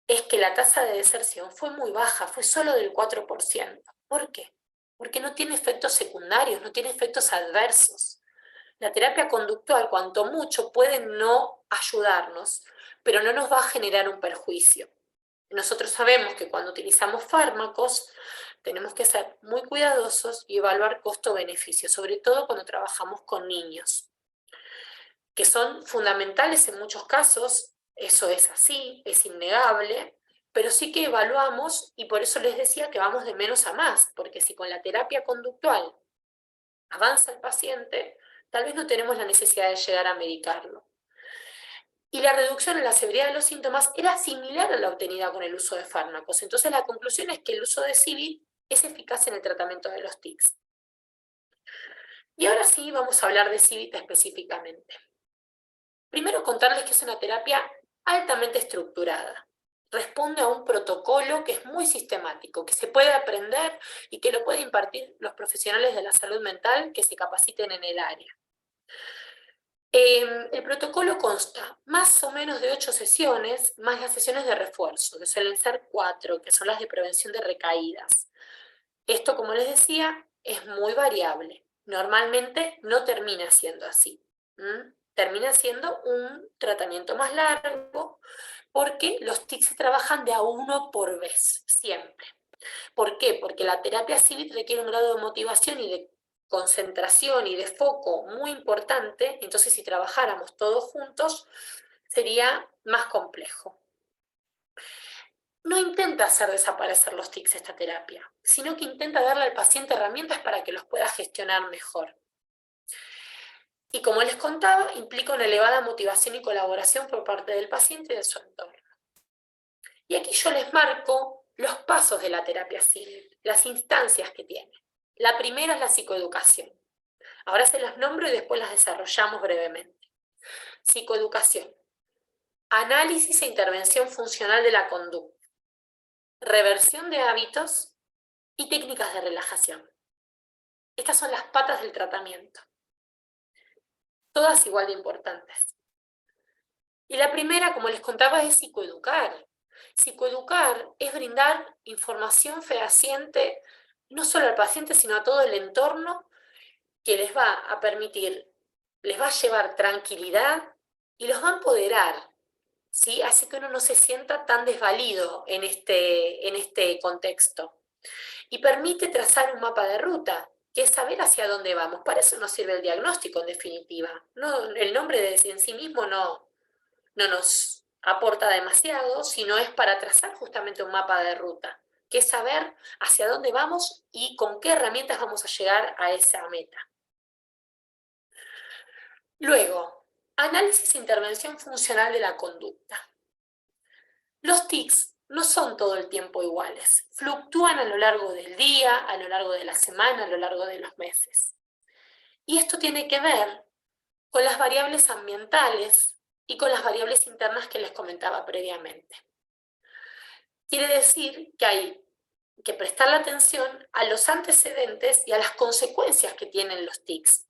es que la tasa de deserción fue muy baja, fue solo del 4%. ¿Por qué? Porque no tiene efectos secundarios, no tiene efectos adversos. La terapia conductual, cuanto mucho, puede no ayudarnos, pero no nos va a generar un perjuicio. Nosotros sabemos que cuando utilizamos fármacos tenemos que ser muy cuidadosos y evaluar costo-beneficio, sobre todo cuando trabajamos con niños, que son fundamentales en muchos casos. Eso es así, es innegable, pero sí que evaluamos, y por eso les decía que vamos de menos a más, porque si con la terapia conductual avanza el paciente, tal vez no tenemos la necesidad de llegar a medicarlo. Y la reducción en la severidad de los síntomas era similar a la obtenida con el uso de fármacos. Entonces la conclusión es que el uso de CIVIT es eficaz en el tratamiento de los tics. Y ahora sí vamos a hablar de CIVIT específicamente. Primero contarles que es una terapia altamente estructurada. Responde a un protocolo que es muy sistemático, que se puede aprender y que lo pueden impartir los profesionales de la salud mental que se capaciten en el área. El protocolo consta más o menos de 8 sesiones, más las sesiones de refuerzo, que suelen ser 4, que son las de prevención de recaídas. Esto, como les decía, es muy variable. Normalmente no termina siendo así. Termina siendo un tratamiento más largo porque los tics se trabajan de a uno por vez, siempre. ¿Por qué? Porque la terapia CIVIT requiere un grado de motivación y de concentración y de foco muy importante, entonces si trabajáramos todos juntos sería más complejo. No intenta hacer desaparecer los tics esta terapia, sino que intenta darle al paciente herramientas para que los pueda gestionar mejor. Y como les contaba, implica una elevada motivación y colaboración por parte del paciente y de su entorno. Y aquí yo les marco los pasos de la terapia CIVIT, las instancias que tiene. La primera es la psicoeducación. Ahora se las nombro y después las desarrollamos brevemente. Psicoeducación. Análisis e intervención funcional de la conducta. Reversión de hábitos y técnicas de relajación. Estas son las patas del tratamiento. Todas igual de importantes. Y la primera, como les contaba, es psicoeducar. Psicoeducar es brindar información fehaciente no solo al paciente, sino a todo el entorno, que les va a permitir, les va a llevar tranquilidad y los va a empoderar, ¿sí? Así que uno no se sienta tan desvalido en este contexto. y permite trazar un mapa de ruta, que es saber hacia dónde vamos. Para eso nos sirve el diagnóstico, en definitiva. No, el nombre en sí mismo no nos aporta demasiado, sino es para trazar justamente un mapa de ruta, que es saber hacia dónde vamos y con qué herramientas vamos a llegar a esa meta. Luego, análisis e intervención funcional de la conducta. Los tics no son todo el tiempo iguales, fluctúan a lo largo del día, a lo largo de la semana, a lo largo de los meses. Y esto tiene que ver con las variables ambientales y con las variables internas que les comentaba previamente. Quiere decir que hay que prestarle atención a los antecedentes y a las consecuencias que tienen los tics,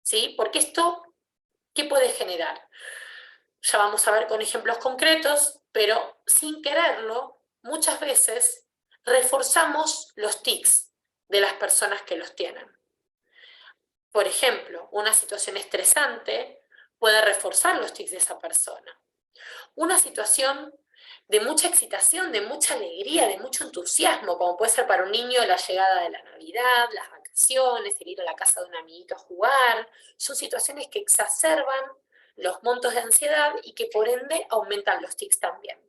¿sí? Porque esto, ¿qué puede generar? Ya vamos a ver con ejemplos concretos, pero sin quererlo, muchas veces reforzamos los tics de las personas que los tienen. Por ejemplo, una situación estresante puede reforzar los tics de esa persona. Una situación de mucha excitación, de mucha alegría, de mucho entusiasmo, como puede ser para un niño la llegada de la Navidad, las vacaciones, el ir a la casa de un amiguito a jugar, son situaciones que exacerban los montos de ansiedad y que por ende aumentan los tics también.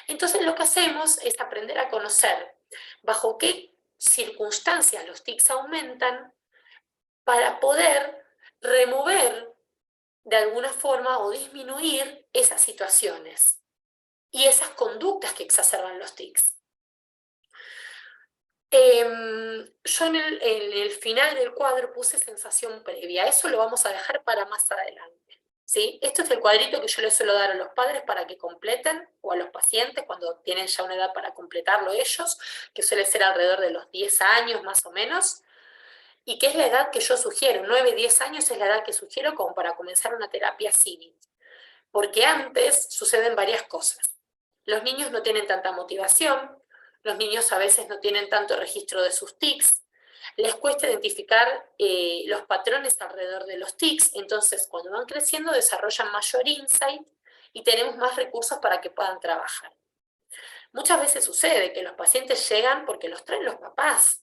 Entonces lo que hacemos es aprender a conocer bajo qué circunstancias los tics aumentan para poder remover de alguna forma o disminuir esas situaciones y esas conductas que exacerban los tics. Yo en el final del cuadro puse sensación previa, eso lo vamos a dejar para más adelante, ¿sí? Esto es el cuadrito que yo les suelo dar a los padres para que completen, o a los pacientes cuando tienen ya una edad para completarlo ellos, que suele ser alrededor de los 10 años más o menos, y que es la edad que yo sugiero, 9, 10 años es la edad que sugiero como para comenzar una terapia CIVIT, porque antes suceden varias cosas. Los niños no tienen tanta motivación, los niños a veces no tienen tanto registro de sus tics, les cuesta identificar los patrones alrededor de los tics, entonces cuando van creciendo desarrollan mayor insight y tenemos más recursos para que puedan trabajar. Muchas veces sucede que los pacientes llegan porque los traen los papás.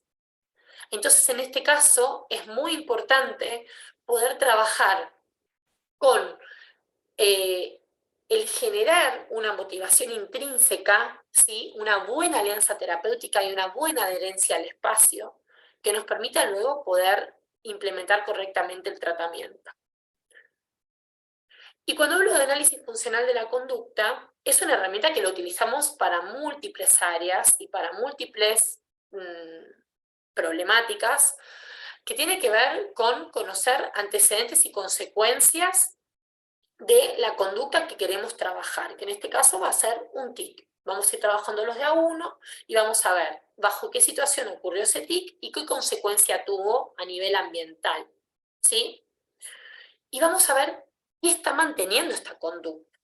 Entonces en este caso es muy importante poder trabajar con el generar una motivación intrínseca, ¿sí? Una buena alianza terapéutica y una buena adherencia al espacio que nos permita luego poder implementar correctamente el tratamiento. Y cuando hablo de análisis funcional de la conducta, es una herramienta que lo utilizamos para múltiples áreas y para múltiples problemáticas que tiene que ver con conocer antecedentes y consecuencias de la conducta que queremos trabajar, que en este caso va a ser un tic. Vamos a ir trabajando los de a uno y vamos a ver bajo qué situación ocurrió ese tic y qué consecuencia tuvo a nivel ambiental, ¿sí? Y vamos a ver qué está manteniendo esta conducta.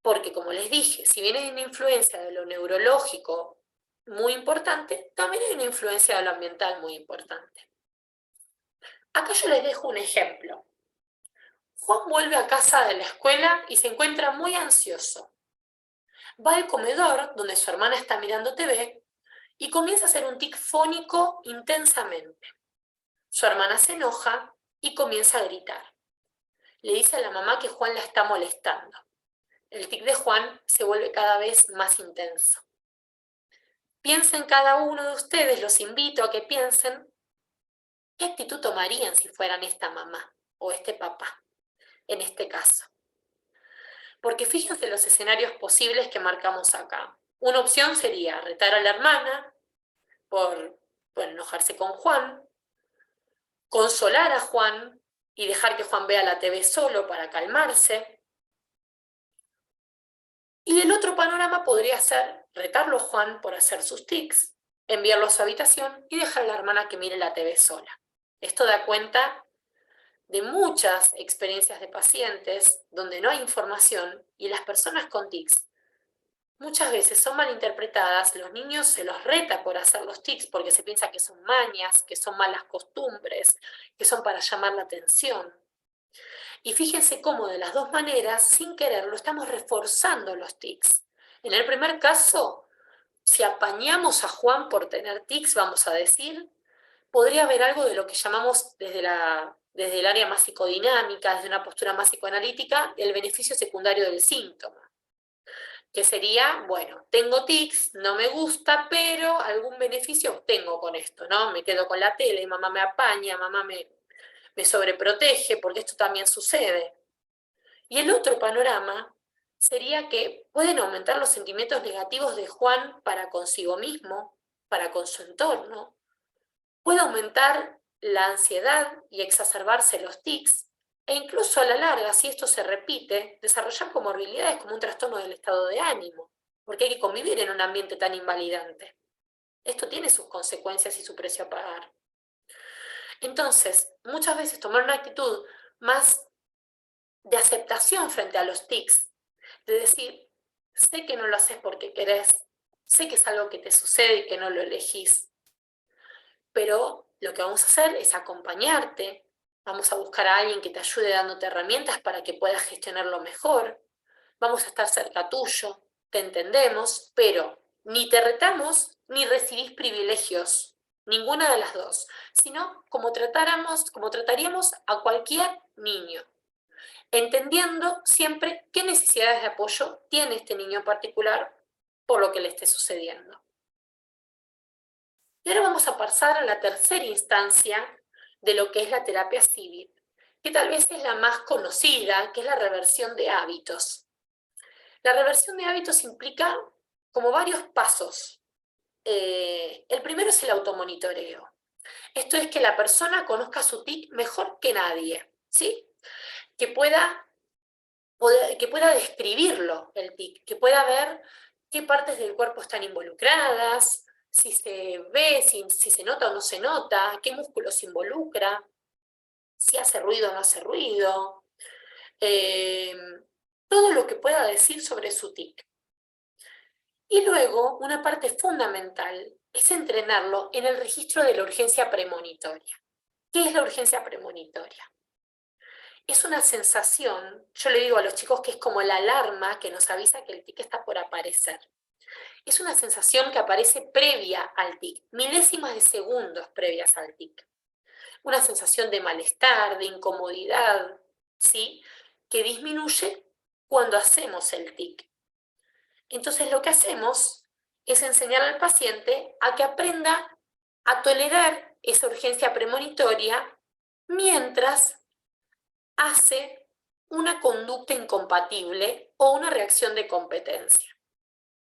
Porque, como les dije, si bien hay una influencia de lo neurológico muy importante, también hay una influencia de lo ambiental muy importante. Acá yo les dejo un ejemplo. Juan vuelve a casa de la escuela y se encuentra muy ansioso. Va al comedor, donde su hermana está mirando TV, y comienza a hacer un tic fónico intensamente. Su hermana se enoja y comienza a gritar. Le dice a la mamá que Juan la está molestando. El tic de Juan se vuelve cada vez más intenso. Piensen cada uno de ustedes, los invito a que piensen qué actitud tomarían si fueran esta mamá o este papá, en este caso. Porque fíjense los escenarios posibles que marcamos acá. Una opción sería retar a la hermana por enojarse con Juan, consolar a Juan y dejar que Juan vea la TV solo para calmarse. Y el otro panorama podría ser retarlo a Juan por hacer sus tics, enviarlo a su habitación y dejar a la hermana que mire la TV sola. Esto da cuenta de muchas experiencias de pacientes donde no hay información y las personas con tics muchas veces son malinterpretadas, los niños se los reta por hacer los tics porque se piensa que son mañas, que son malas costumbres, que son para llamar la atención. Y fíjense cómo de las dos maneras, sin quererlo, estamos reforzando los tics. En el primer caso, si apañamos a Juan por tener tics, vamos a decir, podría haber algo de lo que llamamos desde el área más psicodinámica, desde una postura más psicoanalítica, el beneficio secundario del síntoma. Que sería, bueno, tengo tics, no me gusta, pero algún beneficio obtengo con esto, ¿no? Me quedo con la tele, mamá me apaña, mamá me sobreprotege, porque esto también sucede. Y el otro panorama sería que pueden aumentar los sentimientos negativos de Juan para consigo mismo, para con su entorno. Puede aumentar la ansiedad y exacerbarse los tics, e incluso a la larga, si esto se repite, desarrollar comorbilidades como un trastorno del estado de ánimo, porque hay que convivir en un ambiente tan invalidante. Esto tiene sus consecuencias y su precio a pagar. Entonces, muchas veces tomar una actitud más de aceptación frente a los tics, de decir, sé que no lo haces porque querés, sé que es algo que te sucede y que no lo elegís, pero lo que vamos a hacer es acompañarte, vamos a buscar a alguien que te ayude dándote herramientas para que puedas gestionarlo mejor, vamos a estar cerca tuyo, te entendemos, pero ni te retamos ni recibís privilegios, ninguna de las dos, sino como trataríamos a cualquier niño, entendiendo siempre qué necesidades de apoyo tiene este niño en particular por lo que le esté sucediendo. Y ahora vamos a pasar a la tercera instancia de lo que es la terapia CBIT, que tal vez es la más conocida, que es la reversión de hábitos. La reversión de hábitos implica como varios pasos. El primero es el automonitoreo. Esto es que la persona conozca su TIC mejor que nadie, ¿sí? Que pueda describirlo, el TIC, que pueda ver qué partes del cuerpo están involucradas, si se ve, si se nota o no se nota, qué músculos se involucra, si hace ruido o no hace ruido, todo lo que pueda decir sobre su TIC. Y luego, una parte fundamental es entrenarlo en el registro de la urgencia premonitoria. ¿Qué es la urgencia premonitoria? Es una sensación, yo le digo a los chicos que es como la alarma que nos avisa que el tic está por aparecer. Es una sensación que aparece previa al tic, milésimas de segundos previas al tic. Una sensación de malestar, de incomodidad, ¿sí? Que disminuye cuando hacemos el tic. Entonces lo que hacemos es enseñar al paciente a que aprenda a tolerar esa urgencia premonitoria mientras hace una conducta incompatible o una reacción de competencia.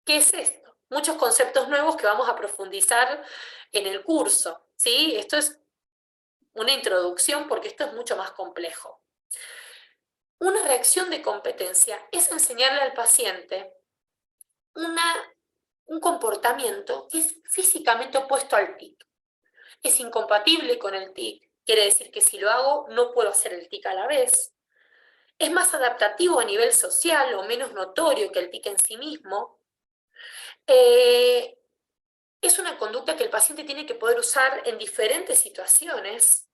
¿Qué es esto? Muchos conceptos nuevos que vamos a profundizar en el curso, ¿sí? Esto es una introducción porque esto es mucho más complejo. Una reacción de competencia es enseñarle al paciente un comportamiento que es físicamente opuesto al TIC. Es incompatible con el TIC, quiere decir que si lo hago no puedo hacer el TIC a la vez. Es más adaptativo a nivel social o menos notorio que el TIC en sí mismo. Es una conducta que el paciente tiene que poder usar en diferentes situaciones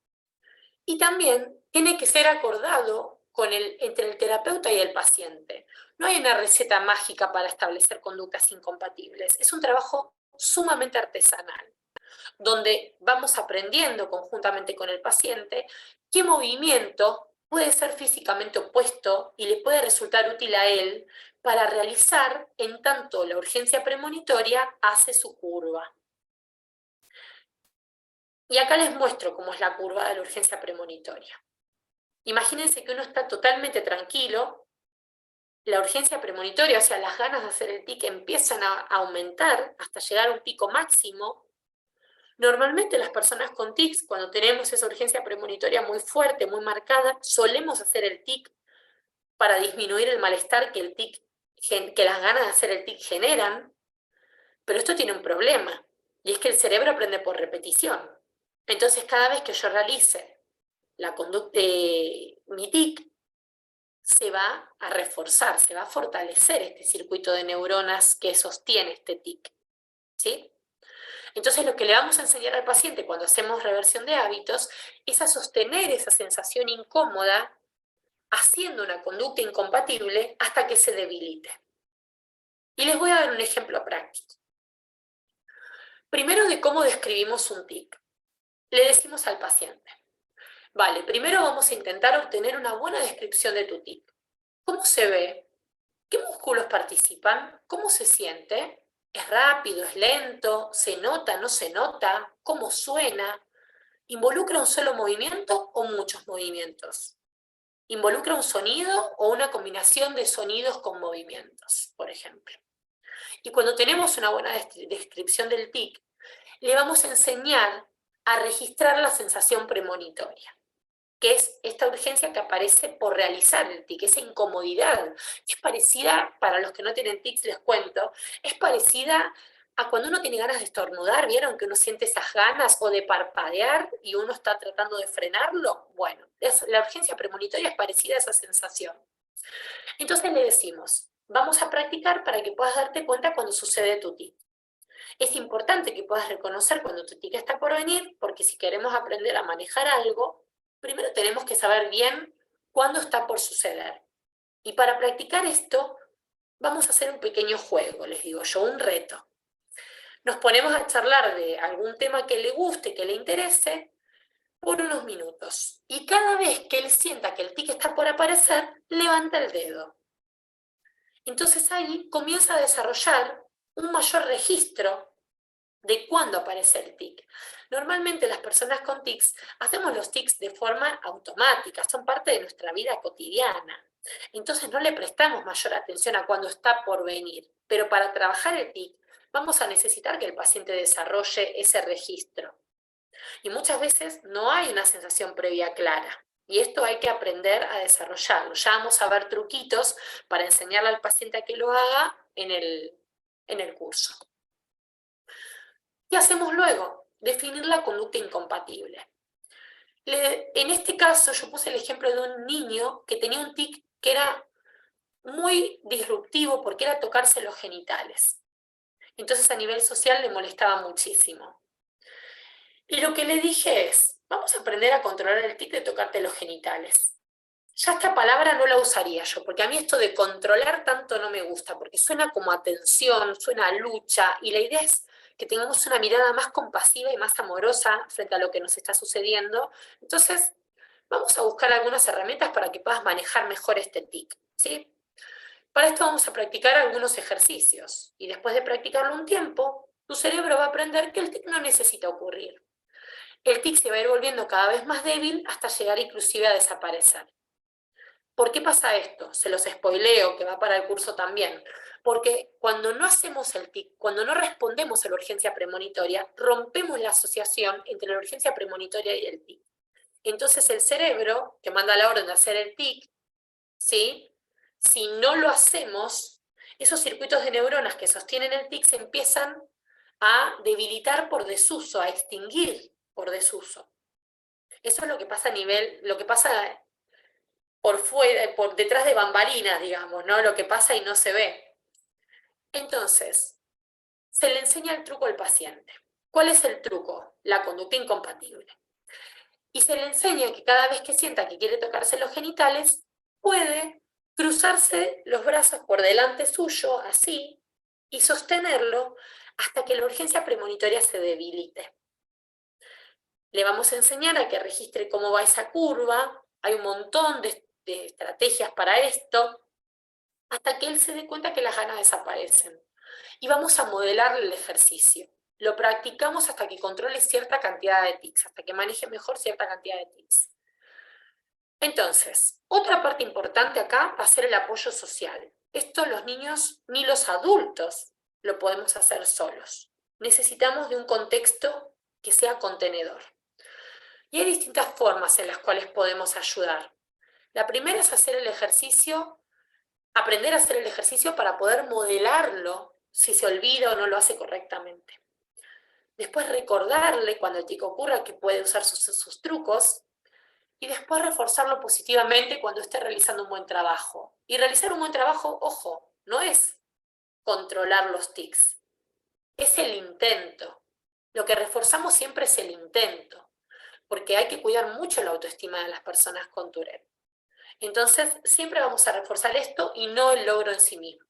y también tiene que ser acordado entre el terapeuta y el paciente. No hay una receta mágica para establecer conductas incompatibles. Es un trabajo sumamente artesanal, donde vamos aprendiendo conjuntamente con el paciente qué movimiento puede ser físicamente opuesto y le puede resultar útil a él para realizar en tanto la urgencia premonitoria hace su curva. Y acá les muestro cómo es la curva de la urgencia premonitoria. Imagínense que uno está totalmente tranquilo, la urgencia premonitoria, o sea, las ganas de hacer el tic empiezan a aumentar hasta llegar a un pico máximo. Normalmente las personas con tics, cuando tenemos esa urgencia premonitoria muy fuerte, muy marcada, solemos hacer el tic para disminuir el malestar que las ganas de hacer el tic generan, pero esto tiene un problema, y es que el cerebro aprende por repetición. Entonces cada vez que yo realice la conducta de mi tic, se va a reforzar, se va a fortalecer este circuito de neuronas que sostiene este tic, ¿sí? Entonces lo que le vamos a enseñar al paciente cuando hacemos reversión de hábitos es a sostener esa sensación incómoda haciendo una conducta incompatible hasta que se debilite. Y les voy a dar un ejemplo práctico. Primero de cómo describimos un tic. Le decimos al paciente, vale, primero vamos a intentar obtener una buena descripción de tu tic. ¿Cómo se ve? ¿Qué músculos participan? ¿Cómo se siente? ¿Es rápido? ¿Es lento? ¿Se nota? ¿No se nota? ¿Cómo suena? ¿Involucra un solo movimiento o muchos movimientos? ¿Involucra un sonido o una combinación de sonidos con movimientos, por ejemplo? Y cuando tenemos una buena descripción del tic, le vamos a enseñar a registrar la sensación premonitoria, que es esta urgencia que aparece por realizar el tic, esa incomodidad. Es parecida, para los que no tienen tics les cuento, es parecida a cuando uno tiene ganas de estornudar, ¿vieron que uno siente esas ganas? O de parpadear y uno está tratando de frenarlo. Bueno, la urgencia premonitoria es parecida a esa sensación. Entonces le decimos, vamos a practicar para que puedas darte cuenta cuando sucede tu tic. Es importante que puedas reconocer cuando tu tic está por venir, porque si queremos aprender a manejar algo, primero tenemos que saber bien cuándo está por suceder. Y para practicar esto, vamos a hacer un pequeño juego, les digo yo, un reto. Nos ponemos a charlar de algún tema que le guste, que le interese, por unos minutos. Y cada vez que él sienta que el tic está por aparecer, levanta el dedo. Entonces ahí comienza a desarrollar un mayor registro de cuándo aparece el tic. Normalmente las personas con tics hacemos los tics de forma automática, son parte de nuestra vida cotidiana. Entonces no le prestamos mayor atención a cuándo está por venir. Pero para trabajar el tic vamos a necesitar que el paciente desarrolle ese registro. Y muchas veces no hay una sensación previa clara. Y esto hay que aprender a desarrollarlo. Ya vamos a ver truquitos para enseñarle al paciente a que lo haga en el curso. ¿Qué hacemos luego? Definir la conducta incompatible. En este caso yo puse el ejemplo de un niño que tenía un tic que era muy disruptivo porque era tocarse los genitales. Entonces a nivel social le molestaba muchísimo. Y lo que le dije es, vamos a aprender a controlar el tic de tocarte los genitales. Ya esta palabra no la usaría yo, porque a mí esto de controlar tanto no me gusta, porque suena como a tensión, suena a lucha, y la idea es que tengamos una mirada más compasiva y más amorosa frente a lo que nos está sucediendo. Entonces, vamos a buscar algunas herramientas para que puedas manejar mejor este tic, ¿sí? Para esto vamos a practicar algunos ejercicios, y después de practicarlo un tiempo, tu cerebro va a aprender que el tic no necesita ocurrir. El tic se va a ir volviendo cada vez más débil hasta llegar inclusive a desaparecer. ¿Por qué pasa esto? Se los spoileo, que va para el curso también. Porque cuando no hacemos el tic, cuando no respondemos a la urgencia premonitoria, rompemos la asociación entre la urgencia premonitoria y el tic. Entonces el cerebro, que manda la orden de hacer el tic, ¿sí? Si no lo hacemos, esos circuitos de neuronas que sostienen el tic se empiezan a debilitar por desuso, a extinguir por desuso. Eso es lo que pasa a nivel, lo que pasa por fuera, por detrás de bambalinas, digamos, ¿no? Lo que pasa y no se ve. Entonces, se le enseña el truco al paciente. ¿Cuál es el truco? La conducta incompatible. Y se le enseña que cada vez que sienta que quiere tocarse los genitales, puede cruzarse los brazos por delante suyo, así, y sostenerlo hasta que la urgencia premonitoria se debilite. Le vamos a enseñar a que registre cómo va esa curva. Hay un montón de estrategias para esto, hasta que él se dé cuenta que las ganas desaparecen. Y vamos a modelar el ejercicio. Lo practicamos hasta que controle cierta cantidad de tics, hasta que maneje mejor cierta cantidad de tics. Entonces, otra parte importante acá va a ser el apoyo social. Esto los niños ni los adultos lo podemos hacer solos. Necesitamos de un contexto que sea contenedor. Y hay distintas formas en las cuales podemos ayudar. La primera es hacer el ejercicio, aprender a hacer el ejercicio para poder modelarlo si se olvida o no lo hace correctamente. Después recordarle cuando el tic ocurra que puede usar sus trucos y después reforzarlo positivamente cuando esté realizando un buen trabajo. Y realizar un buen trabajo, ojo, no es controlar los tics, es el intento. Lo que reforzamos siempre es el intento, porque hay que cuidar mucho la autoestima de las personas con Tourette. Entonces, siempre vamos a reforzar esto y no el logro en sí mismo.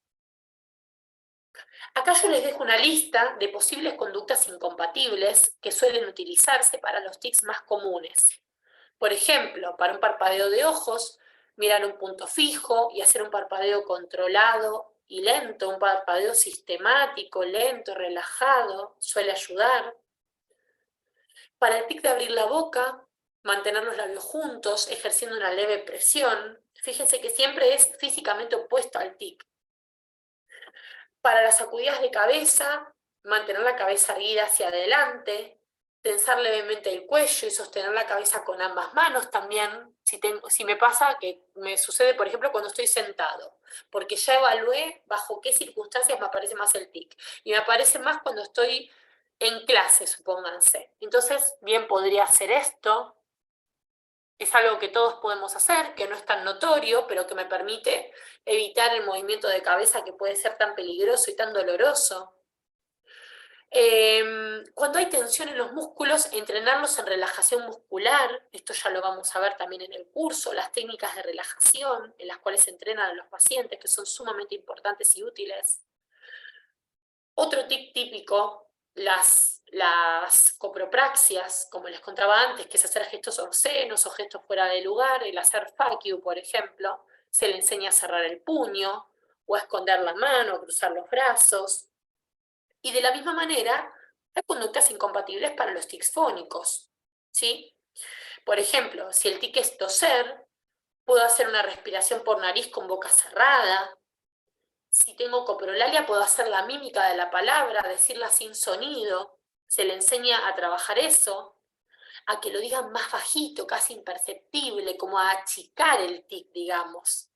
Acá yo les dejo una lista de posibles conductas incompatibles que suelen utilizarse para los tics más comunes. Por ejemplo, para un parpadeo de ojos, mirar un punto fijo y hacer un parpadeo controlado y lento, un parpadeo sistemático, lento, relajado, suele ayudar. Para el tic de abrir la boca, mantener los labios juntos, ejerciendo una leve presión. Fíjense que siempre es físicamente opuesto al tic. Para las sacudidas de cabeza, mantener la cabeza erguida hacia adelante, tensar levemente el cuello y sostener la cabeza con ambas manos también. Si me pasa que me sucede, por ejemplo, cuando estoy sentado, porque ya evalué bajo qué circunstancias me aparece más el tic. Y me aparece más cuando estoy en clase, supónganse. Entonces, bien podría hacer esto. Es algo que todos podemos hacer, que no es tan notorio, pero que me permite evitar el movimiento de cabeza que puede ser tan peligroso y tan doloroso. Cuando hay tensión en los músculos, entrenarlos en relajación muscular, esto ya lo vamos a ver también en el curso, las técnicas de relajación en las cuales se entrenan a los pacientes, que son sumamente importantes y útiles. Otro tic típico, las copropraxias, como les contaba antes, que es hacer gestos obscenos o gestos fuera de lugar, el hacer fuck you, por ejemplo, se le enseña a cerrar el puño, o a esconder la mano, cruzar los brazos. Y de la misma manera, hay conductas incompatibles para los tics fónicos, ¿sí? Por ejemplo, si el tic es toser, puedo hacer una respiración por nariz con boca cerrada. Si tengo coprolalia, puedo hacer la mímica de la palabra, decirla sin sonido. Se le enseña a trabajar eso, a que lo digan más bajito, casi imperceptible, como a achicar el tic, digamos.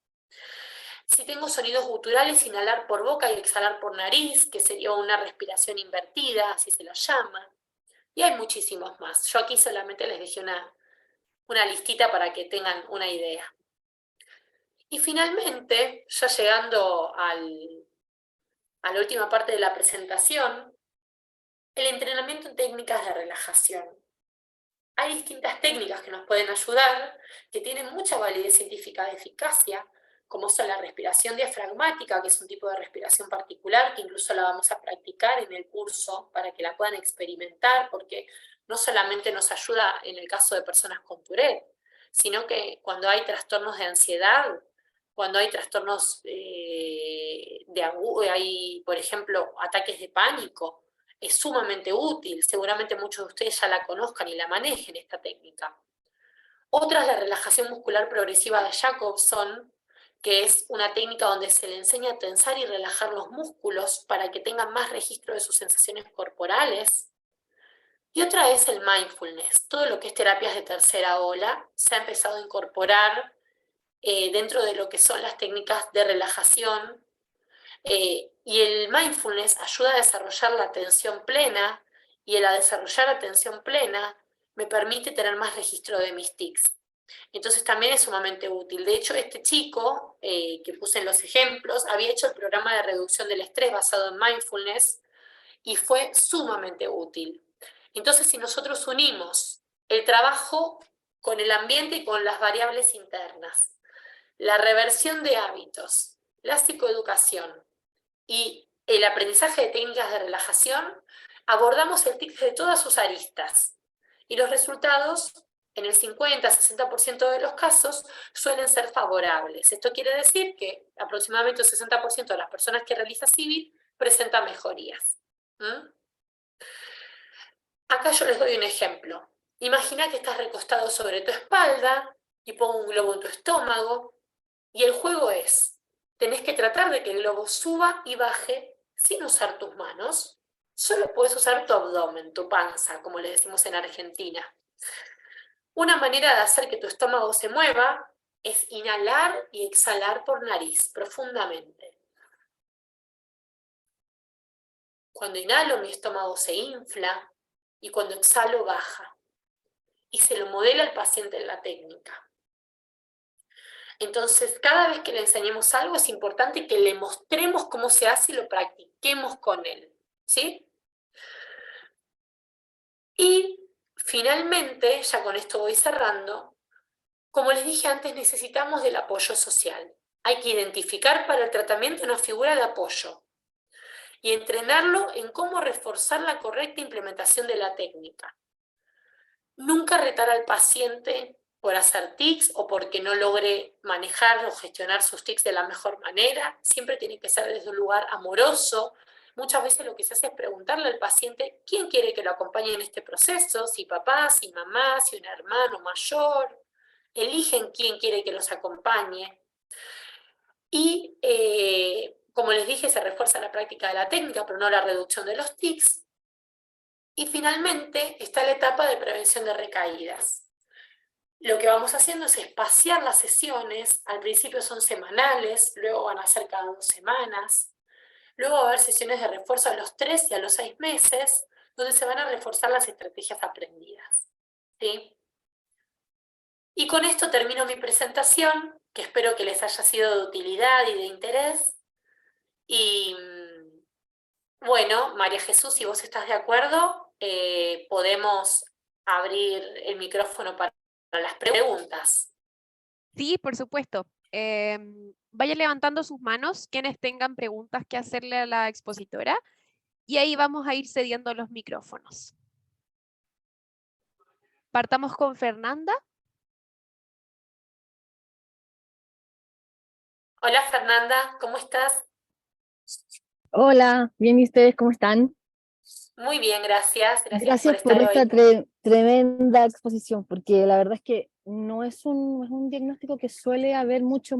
Si tengo sonidos guturales, inhalar por boca y exhalar por nariz, que sería una respiración invertida, así se lo llama. Y hay muchísimos más. Yo aquí solamente les dejé una listita para que tengan una idea. Y finalmente, ya llegando a la última parte de la presentación, el entrenamiento en técnicas de relajación. Hay distintas técnicas que nos pueden ayudar, que tienen mucha validez científica de eficacia, como son la respiración diafragmática, que es un tipo de respiración particular, que incluso la vamos a practicar en el curso para que la puedan experimentar, porque no solamente nos ayuda en el caso de personas con Tourette, sino que cuando hay trastornos de ansiedad, cuando hay trastornos hay, por ejemplo, ataques de pánico, es sumamente útil. Seguramente muchos de ustedes ya la conozcan y la manejen, esta técnica. Otra es la relajación muscular progresiva de Jacobson, que es una técnica donde se le enseña a tensar y relajar los músculos para que tengan más registro de sus sensaciones corporales. Y otra es el mindfulness. Todo lo que es terapias de tercera ola se ha empezado a incorporar dentro de lo que son las técnicas de relajación. Y el mindfulness ayuda a desarrollar la atención plena, y el a desarrollar atención plena me permite tener más registro de mis tics. Entonces también es sumamente útil. De hecho, este chico que puse en los ejemplos había hecho el programa de reducción del estrés basado en mindfulness y fue sumamente útil. Entonces, si nosotros unimos el trabajo con el ambiente y con las variables internas, la reversión de hábitos, la psicoeducación y el aprendizaje de técnicas de relajación, abordamos el tic de todas sus aristas. Y los resultados, en el 50-60% de los casos, suelen ser favorables. Esto quiere decir que aproximadamente el 60% de las personas que realiza CIVIT presentan mejorías. Acá yo les doy un ejemplo. Imagina que estás recostado sobre tu espalda y pongo un globo en tu estómago, y el juego es, tenés que tratar de que el globo suba y baje sin usar tus manos. Solo puedes usar tu abdomen, tu panza, como le decimos en Argentina. Una manera de hacer que tu estómago se mueva es inhalar y exhalar por nariz profundamente. Cuando inhalo, mi estómago se infla, y cuando exhalo, baja. Y se lo modela el paciente en la técnica. Entonces, cada vez que le enseñemos algo, es importante que le mostremos cómo se hace y lo practiquemos con él, ¿sí? Y finalmente, ya con esto voy cerrando, como les dije antes, necesitamos del apoyo social. Hay que identificar para el tratamiento una figura de apoyo. y entrenarlo en cómo reforzar la correcta implementación de la técnica. Nunca retar al paciente por hacer tics o porque no logre manejar o gestionar sus tics de la mejor manera. Siempre tiene que ser desde un lugar amoroso. Muchas veces lo que se hace es preguntarle al paciente quién quiere que lo acompañe en este proceso, si papá, si mamá, si un hermano mayor. Eligen quién quiere que los acompañe. Y como les dije, se refuerza la práctica de la técnica, pero no la reducción de los tics. Y finalmente está la etapa de prevención de recaídas. Lo que vamos haciendo es espaciar las sesiones. Al principio son semanales, luego van a ser cada 2 semanas. Luego va a haber sesiones de refuerzo a los 3 y a los 6 meses, donde se van a reforzar las estrategias aprendidas. ¿Sí? Y con esto termino mi presentación, que espero que les haya sido de utilidad y de interés. Y bueno, María Jesús, si vos estás de acuerdo, podemos abrir el micrófono para las preguntas. Sí, por supuesto. Vayan levantando sus manos quienes tengan preguntas que hacerle a la expositora y ahí vamos a ir cediendo los micrófonos. Partamos con Fernanda. Hola Fernanda, ¿cómo estás? Hola, bien, ¿y ustedes cómo están? Muy bien, gracias. Gracias por Gracias por estar esta hoy. tremenda exposición, porque la verdad es que no es un diagnóstico que suele haber mucho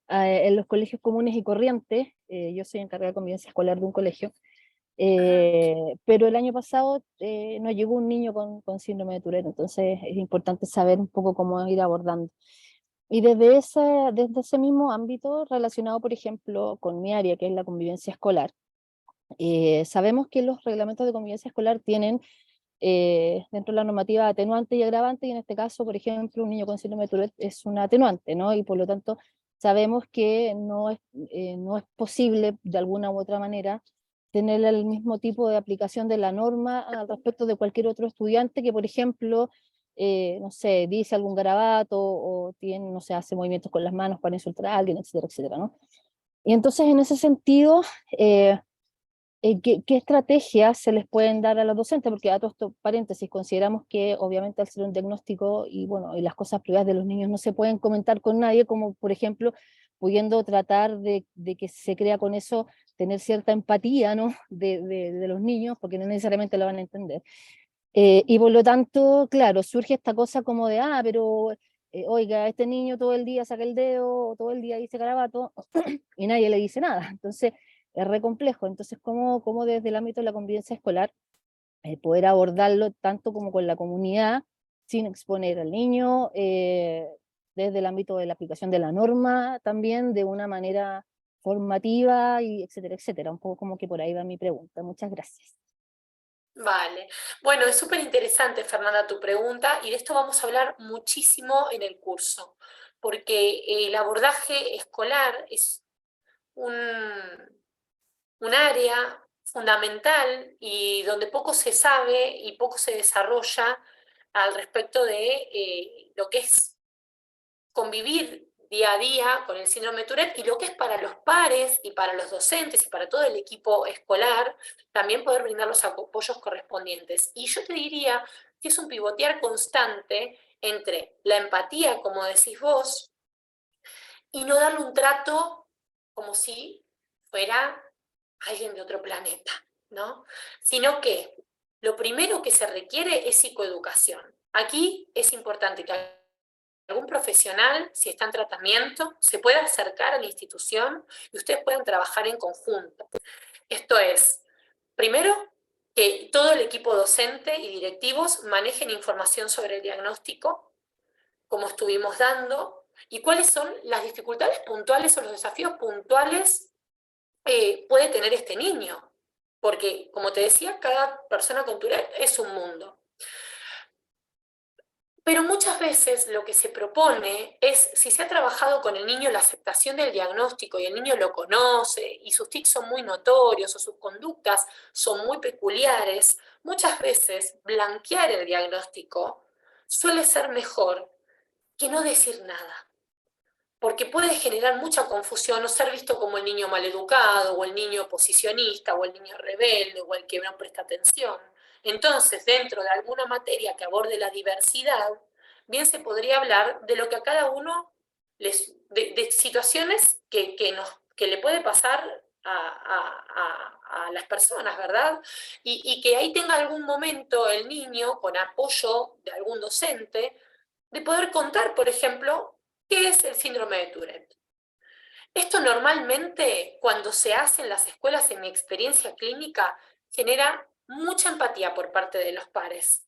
en los colegios comunes y corrientes. Yo soy encargada de convivencia escolar de un colegio, pero el año pasado nos llegó un niño con síndrome de Tourette, entonces es importante saber un poco cómo ir abordando. Y desde ese mismo ámbito relacionado, por ejemplo, con mi área, que es la convivencia escolar, sabemos que los reglamentos de convivencia escolar tienen dentro de la normativa atenuante y agravante, y en este caso, por ejemplo, un niño con síndrome de Tourette es una atenuante, ¿no? Y por lo tanto sabemos que no es posible de alguna u otra manera tener el mismo tipo de aplicación de la norma al respecto de cualquier otro estudiante que, por ejemplo, no sé, dice algún garabato o tiene, no sé, hace movimientos con las manos para insultar a alguien, etcétera, etcétera, ¿no? Y entonces, en ese sentido, ¿qué estrategias se les pueden dar a los docentes? Porque a todo esto, paréntesis, consideramos que obviamente al ser un diagnóstico y bueno, y las cosas privadas de los niños no se pueden comentar con nadie, como por ejemplo, pudiendo tratar de que se crea con eso, tener cierta empatía, ¿no? de los niños, porque no necesariamente lo van a entender. Y por lo tanto, claro, surge esta cosa como de, pero oiga, este niño todo el día saca el dedo, o todo el día dice garabato, y nadie le dice nada. Entonces, es re complejo. Entonces, ¿cómo desde el ámbito de la convivencia escolar poder abordarlo tanto como con la comunidad, sin exponer al niño, desde el ámbito de la aplicación de la norma, también de una manera formativa, y etcétera, etcétera? Un poco como que por ahí va mi pregunta. Muchas gracias. Vale. Bueno, es súper interesante, Fernanda, tu pregunta, y de esto vamos a hablar muchísimo en el curso, porque el abordaje escolar es un área fundamental y donde poco se sabe y poco se desarrolla al respecto de lo que es convivir día a día con el síndrome de Tourette y lo que es para los pares y para los docentes y para todo el equipo escolar, también poder brindar los apoyos correspondientes. Y yo te diría que es un pivotear constante entre la empatía, como decís vos, y no darle un trato como si fuera alguien de otro planeta, ¿no? Sino que lo primero que se requiere es psicoeducación. Aquí es importante que algún profesional, si está en tratamiento, se pueda acercar a la institución y ustedes puedan trabajar en conjunto. Esto es, primero, que todo el equipo docente y directivos manejen información sobre el diagnóstico, como estuvimos dando, y cuáles son las dificultades puntuales o los desafíos puntuales puede tener este niño. Porque, como te decía, cada persona con Tourette es un mundo. Pero muchas veces lo que se propone es, si se ha trabajado con el niño la aceptación del diagnóstico y el niño lo conoce y sus tics son muy notorios o sus conductas son muy peculiares, muchas veces blanquear el diagnóstico suele ser mejor que no decir nada. porque puede generar mucha confusión o ser visto como el niño maleducado, o el niño oposicionista, o el niño rebelde, o el que no presta atención. Entonces, dentro de alguna materia que aborde la diversidad, bien se podría hablar de lo que a cada uno, de situaciones que le puede pasar a las personas, ¿verdad? Y que ahí tenga algún momento el niño, con apoyo de algún docente, de poder contar, por ejemplo, qué es el síndrome de Tourette. Esto normalmente, cuando se hace en las escuelas, en mi experiencia clínica, genera mucha empatía por parte de los pares.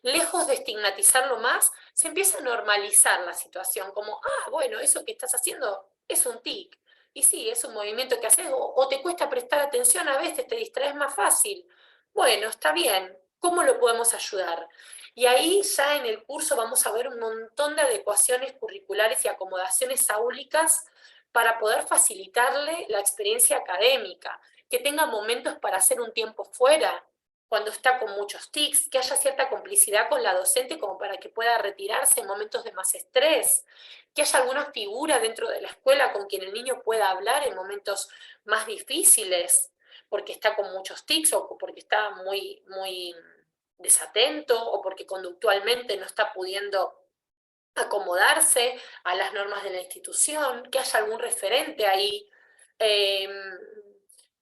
Lejos de estigmatizarlo más, se empieza a normalizar la situación, como, bueno, eso que estás haciendo es un tic. Y sí, es un movimiento que haces, o te cuesta prestar atención a veces, te distraes más fácil. Bueno, está bien, ¿cómo lo podemos ayudar? Y ahí ya en el curso vamos a ver un montón de adecuaciones curriculares y acomodaciones áulicas para poder facilitarle la experiencia académica, que tenga momentos para hacer un tiempo fuera, cuando está con muchos tics, que haya cierta complicidad con la docente como para que pueda retirarse en momentos de más estrés, que haya alguna figura dentro de la escuela con quien el niño pueda hablar en momentos más difíciles, porque está con muchos tics o porque está muy desatento o porque conductualmente no está pudiendo acomodarse a las normas de la institución, que haya algún referente ahí.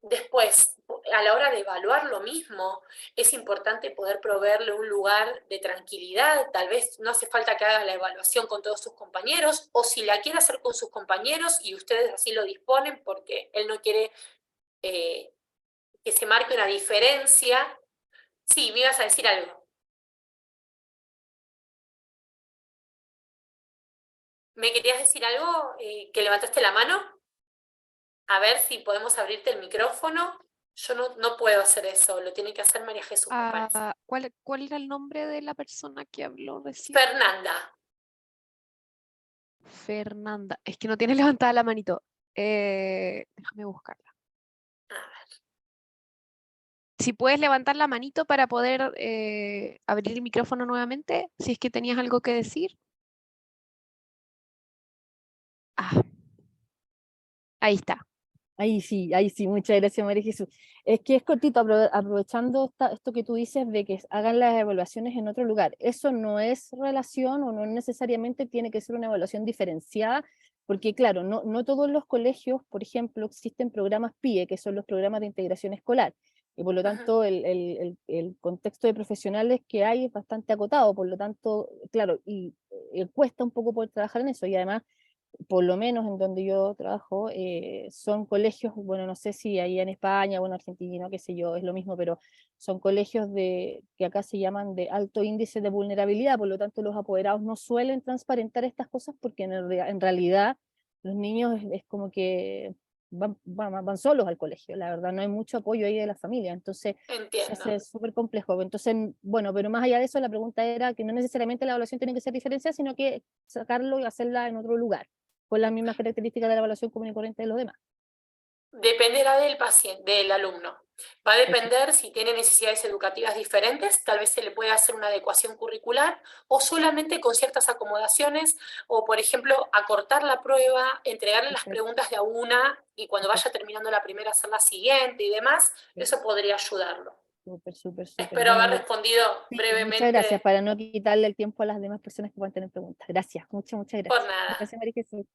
Después, a la hora de evaluar lo mismo, es importante poder proveerle un lugar de tranquilidad. Tal vez no hace falta que haga la evaluación con todos sus compañeros, o si la quiere hacer con sus compañeros y ustedes así lo disponen porque él no quiere que se marque una diferencia. Sí, me ibas a decir algo. ¿Me querías decir algo? ¿Que levantaste la mano? A ver si podemos abrirte el micrófono. Yo no puedo hacer eso, lo tiene que hacer María Jesús, me parece. ¿Cuál era el nombre de la persona que habló recién? Fernanda. Fernanda. Es que no tiene levantada la manito. Déjame buscarla. A ver. Si puedes levantar la manito para poder abrir el micrófono nuevamente, si es que tenías algo que decir. Ah, ahí está. Ahí sí, muchas gracias, María Jesús. Es que es cortito, aprovechando esto que tú dices de que hagan las evaluaciones en otro lugar. Eso no es relación o no necesariamente tiene que ser una evaluación diferenciada, porque claro, no todos los colegios, por ejemplo, existen programas PIE, que son los programas de integración escolar, y por lo tanto el contexto de profesionales que hay es bastante acotado, por lo tanto, claro, y cuesta un poco poder trabajar en eso, y además por lo menos en donde yo trabajo, son colegios, bueno, no sé si ahí en España o en Argentina, qué sé yo, es lo mismo, pero son colegios que acá se llaman de alto índice de vulnerabilidad, por lo tanto los apoderados no suelen transparentar estas cosas porque en realidad los niños es como que van solos al colegio, la verdad, no hay mucho apoyo ahí de la familia, entonces se Entiendo. hace súper complejo. Entonces, bueno, pero más allá de eso, la pregunta era que no necesariamente la evaluación tiene que ser diferenciada, sino que sacarlo y hacerla en otro lugar con las mismas características de la evaluación común y corriente de los demás. Dependerá del paciente, del alumno. Va a Perfecto. depender si tiene necesidades educativas diferentes, tal vez se le puede hacer una adecuación curricular o solamente con ciertas acomodaciones o, por ejemplo, acortar la prueba, entregarle las Perfecto, preguntas de a una y cuando vaya perfecto. terminando la primera hacer la siguiente y demás, eso podría ayudarlo. Súper, súper, súper. Espero haber Bueno, respondido sí, muchas gracias brevemente. para no quitarle el tiempo a las demás personas que puedan tener preguntas. Gracias, muchas Por gracias. nada. Gracias, María Jesús.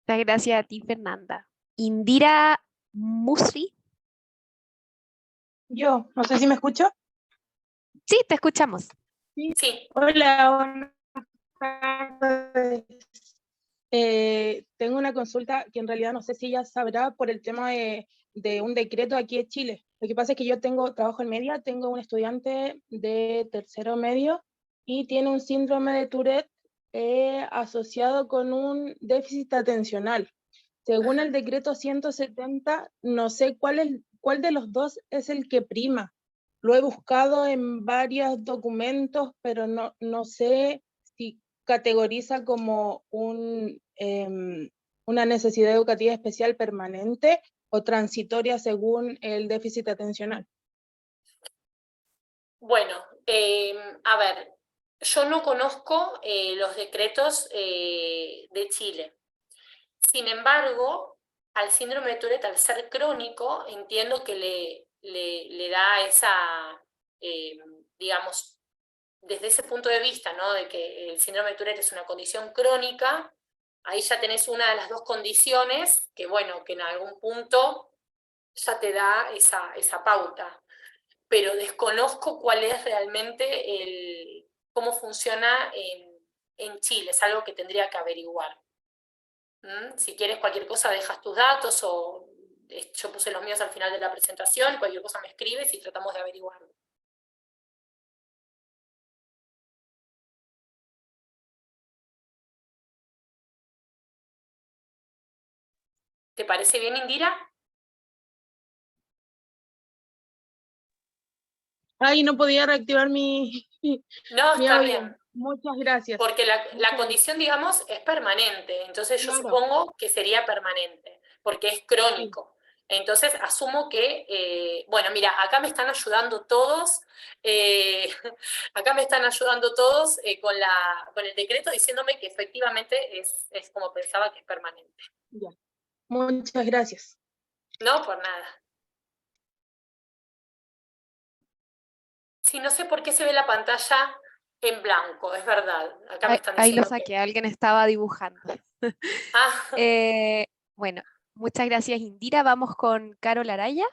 Muchas gracias a ti, Fernanda. Indira Musri. Yo, no sé si me escucho. Sí, te escuchamos. Sí. Hola, buenas tardes. Tengo una consulta que en realidad no sé si ella sabrá por el tema de un decreto aquí en Chile. Lo que pasa es que yo trabajo en media, tengo un estudiante de tercero medio y tiene un síndrome de Tourette asociado con un déficit atencional. Según el decreto 170, no sé cuál de los dos es el que prima. Lo he buscado en varios documentos, pero no sé si categoriza como una necesidad educativa especial permanente o transitoria según el déficit atencional. Bueno, a ver, Yo no conozco los decretos de Chile. Sin embargo, al síndrome de Tourette, al ser crónico, entiendo que le da esa, digamos, desde ese punto de vista, ¿no? De que el síndrome de Tourette es una condición crónica, ahí ya tenés una de las dos condiciones que, bueno, que en algún punto ya te da esa pauta. Pero desconozco cuál es realmente cómo funciona en Chile, es algo que tendría que averiguar. Si quieres cualquier cosa dejas tus datos o yo puse los míos al final de la presentación, cualquier cosa me escribes y tratamos de averiguarlo. ¿Te parece bien, Indira? Ay, no podía reactivar mi No, está audio. bien. Muchas gracias. Porque la condición, digamos, es permanente, entonces yo Claro. supongo que sería permanente, porque es crónico. Entonces asumo que, bueno, mira, acá me están ayudando todos, acá me están ayudando todos con el decreto diciéndome que efectivamente es como pensaba, que es permanente. Ya. Muchas gracias. No, por nada. Sí, no sé por qué se ve la pantalla en blanco, es verdad. Acá me están Ahí lo diciendo que... saqué, alguien estaba dibujando. Ah, Bueno, muchas gracias, Indira. Vamos con Carol Araya.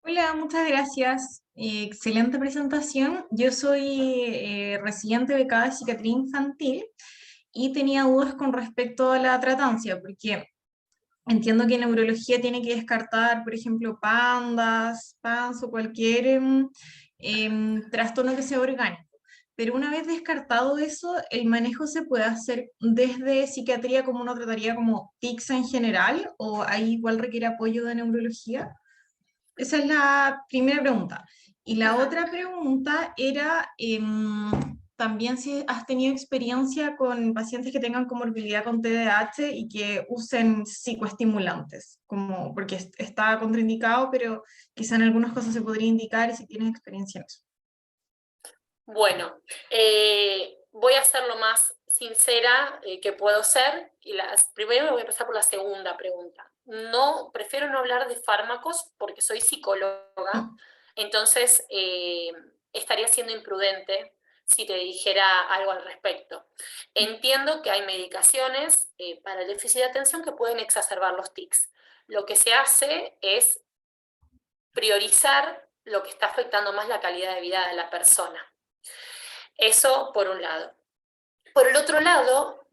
Hola, muchas gracias. Excelente presentación. Yo soy residente becada de psiquiatría infantil y tenía dudas con respecto a la tratancia, porque entiendo que neurología tiene que descartar, por ejemplo, PANS o cualquier trastorno que sea orgánico. Pero una vez descartado eso, ¿el manejo se puede hacer desde psiquiatría como uno trataría como tics en general o ahí igual requiere apoyo de neurología? Esa es la primera pregunta. Y la otra pregunta era también si has tenido experiencia con pacientes que tengan comorbilidad con TDAH y que usen psicoestimulantes, como, porque está contraindicado, pero quizá en algunas cosas se podría indicar y si tienes experiencia en eso. bueno, voy a ser lo más sincera que puedo ser. Primero voy a empezar por la segunda pregunta. No, prefiero no hablar de fármacos porque soy psicóloga, entonces estaría siendo imprudente si te dijera algo al respecto. Entiendo que hay medicaciones para el déficit de atención que pueden exacerbar los tics. Lo que se hace es priorizar lo que está afectando más la calidad de vida de la persona. Eso por un lado. Por el otro lado,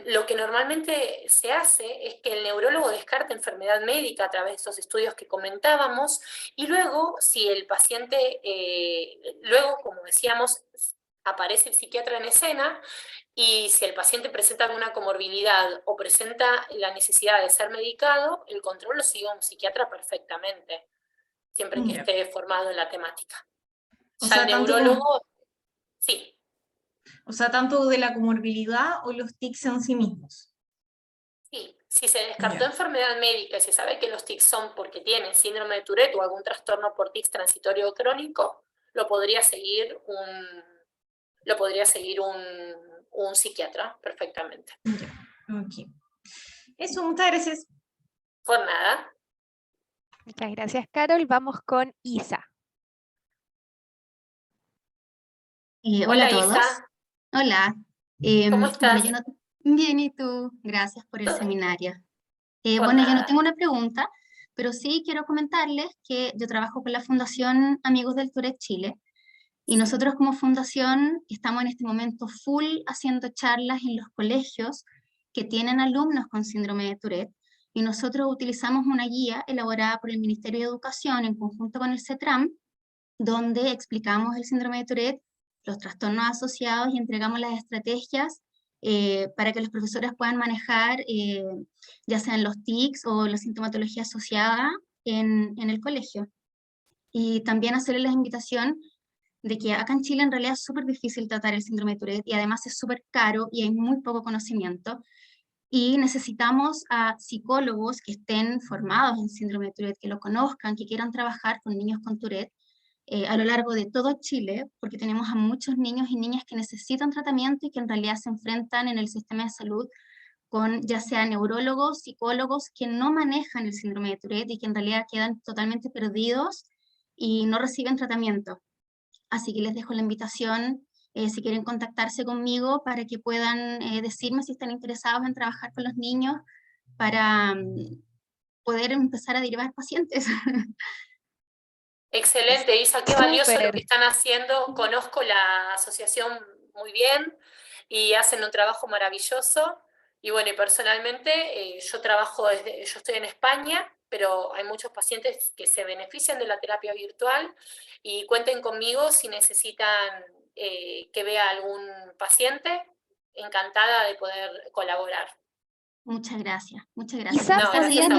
lo que normalmente se hace es que el neurólogo descarte enfermedad médica a través de esos estudios que comentábamos y luego, si el paciente, luego, como decíamos, aparece el psiquiatra en escena y si el paciente presenta alguna comorbilidad o presenta la necesidad de ser medicado, el control lo sigue un psiquiatra perfectamente, siempre que esté formado en la temática. O Ya sea, el neurólogo, sí. O sea, tanto de la comorbilidad o los tics en sí mismos. Sí, si se descartó Ya. enfermedad médica y se sabe que los tics son porque tienen síndrome de Tourette o algún trastorno por tics transitorio o crónico, lo podría seguir un psiquiatra perfectamente. Ya. Ok. Eso, muchas gracias. Por nada. Muchas gracias, Carol. Vamos con Isa. Hola a Hola, todos. Isa. Hola. ¿Cómo Bueno, estás? bien, ¿y tú? Gracias por el Todo bien. seminario. Por Bueno, yo no tengo nada. una pregunta, pero sí quiero comentarles que yo trabajo con la Fundación Amigos del Tourette Chile y nosotros como fundación estamos en este momento full haciendo charlas en los colegios que tienen alumnos con síndrome de Tourette y nosotros utilizamos una guía elaborada por el Ministerio de Educación en conjunto con el CETRAM donde explicamos el síndrome de Tourette, los trastornos asociados y entregamos las estrategias para que los profesores puedan manejar ya sean los tics o la sintomatología asociada en el colegio. Y también hacerles la invitación de que acá en Chile en realidad es súper difícil tratar el síndrome de Tourette y además es súper caro y hay muy poco conocimiento. Y necesitamos a psicólogos que estén formados en síndrome de Tourette, que lo conozcan, que quieran trabajar con niños con Tourette, a lo largo de todo Chile, porque tenemos a muchos niños y niñas que necesitan tratamiento y que en realidad se enfrentan en el sistema de salud con ya sea neurólogos, psicólogos que no manejan el síndrome de Tourette y que en realidad quedan totalmente perdidos y no reciben tratamiento. Así que les dejo la invitación, si quieren contactarse conmigo, para que puedan decirme si están interesados en trabajar con los niños para poder empezar a derivar pacientes. Excelente, Isa, qué valioso lo Súper. que están haciendo. Conozco la asociación muy bien y hacen un trabajo maravilloso. Y bueno, y personalmente yo yo estoy en España, pero hay muchos pacientes que se benefician de la terapia virtual y cuenten conmigo si necesitan que vea algún paciente. Encantada de poder colaborar. Muchas gracias, muchas gracias. Quizás No, gracias podrías a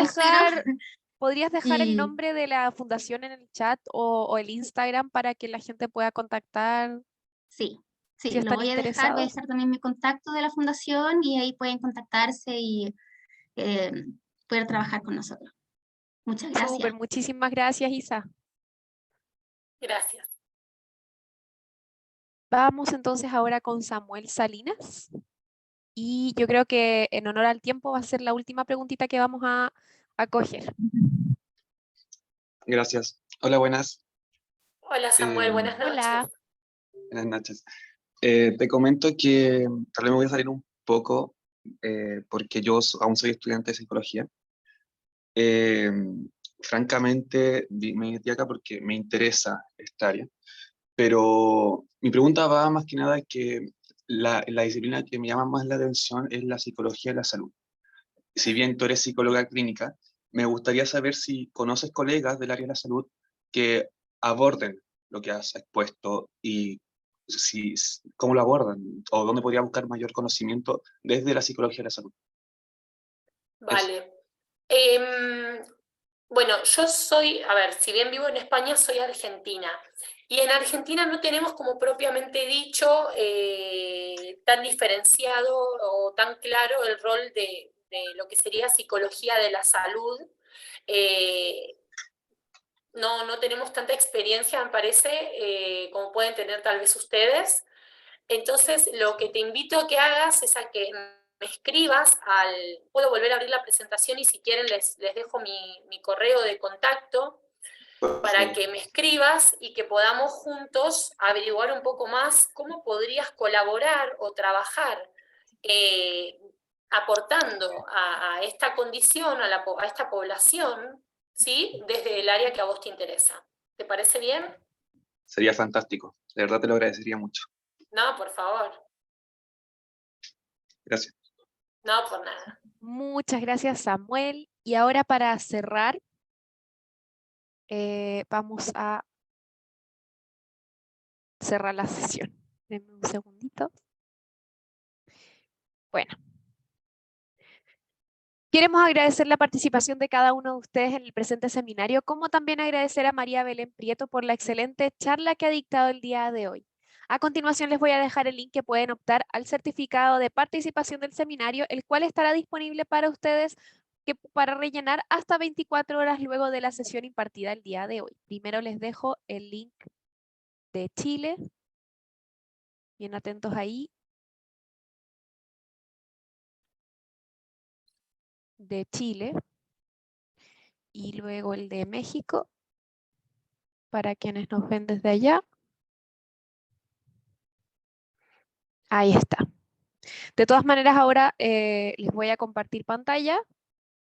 vos. dejar el Y nombre de la fundación en el chat o el Instagram para que la gente pueda contactar sí, si sí, lo están voy a dejar interesados. también mi contacto de la fundación y ahí pueden contactarse y poder trabajar con nosotros. Muchas Súper, gracias. muchísimas gracias, Isa. Gracias. Vamos entonces ahora con Samuel Salinas. Y yo creo que en honor al tiempo va a ser la última preguntita que vamos a coger. Gracias. Hola, buenas. Hola Samuel, buenas Hola. noches. Buenas noches. Te comento que tal vez me voy a salir un poco porque yo aún soy estudiante de psicología. Eh, Francamente, me metí acá porque me interesa esta área, pero mi pregunta va más que nada que la disciplina que me llama más la atención es la psicología de la salud. Si bien tú eres psicóloga clínica, me gustaría saber si conoces colegas del área de la salud que aborden lo que has expuesto y si, cómo lo abordan o dónde podría buscar mayor conocimiento desde la psicología de la salud. Eso. Vale. Bueno, yo soy, a ver, si bien vivo en España, soy argentina. Y en Argentina no tenemos, como propiamente dicho, tan diferenciado o tan claro el rol de lo que sería psicología de la salud. No tenemos tanta experiencia, me parece, como pueden tener tal vez ustedes. Entonces, lo que te invito a que hagas es a que me escribas puedo volver a abrir la presentación y si quieren les dejo mi correo de contacto para que me escribas y que podamos juntos averiguar un poco más cómo podrías colaborar o trabajar aportando a esta condición, a esta población, ¿sí? Desde el área que a vos te interesa. ¿Te parece bien? Sería fantástico. De verdad te lo agradecería mucho. No, por favor. Gracias. No, por nada. Muchas gracias, Samuel. Y ahora para cerrar, vamos a cerrar la sesión. Denme un segundito. Bueno. Queremos agradecer la participación de cada uno de ustedes en el presente seminario, como también agradecer a María Belén Prieto por la excelente charla que ha dictado el día de hoy. A continuación les voy a dejar el link que pueden optar al certificado de participación del seminario, el cual estará disponible para ustedes para rellenar hasta 24 horas luego de la sesión impartida el día de hoy. Primero les dejo el link de Chile. Bien atentos ahí. De Chile. Y luego el de México. Para quienes nos ven desde allá. Ahí está. De todas maneras, ahora les voy a compartir pantalla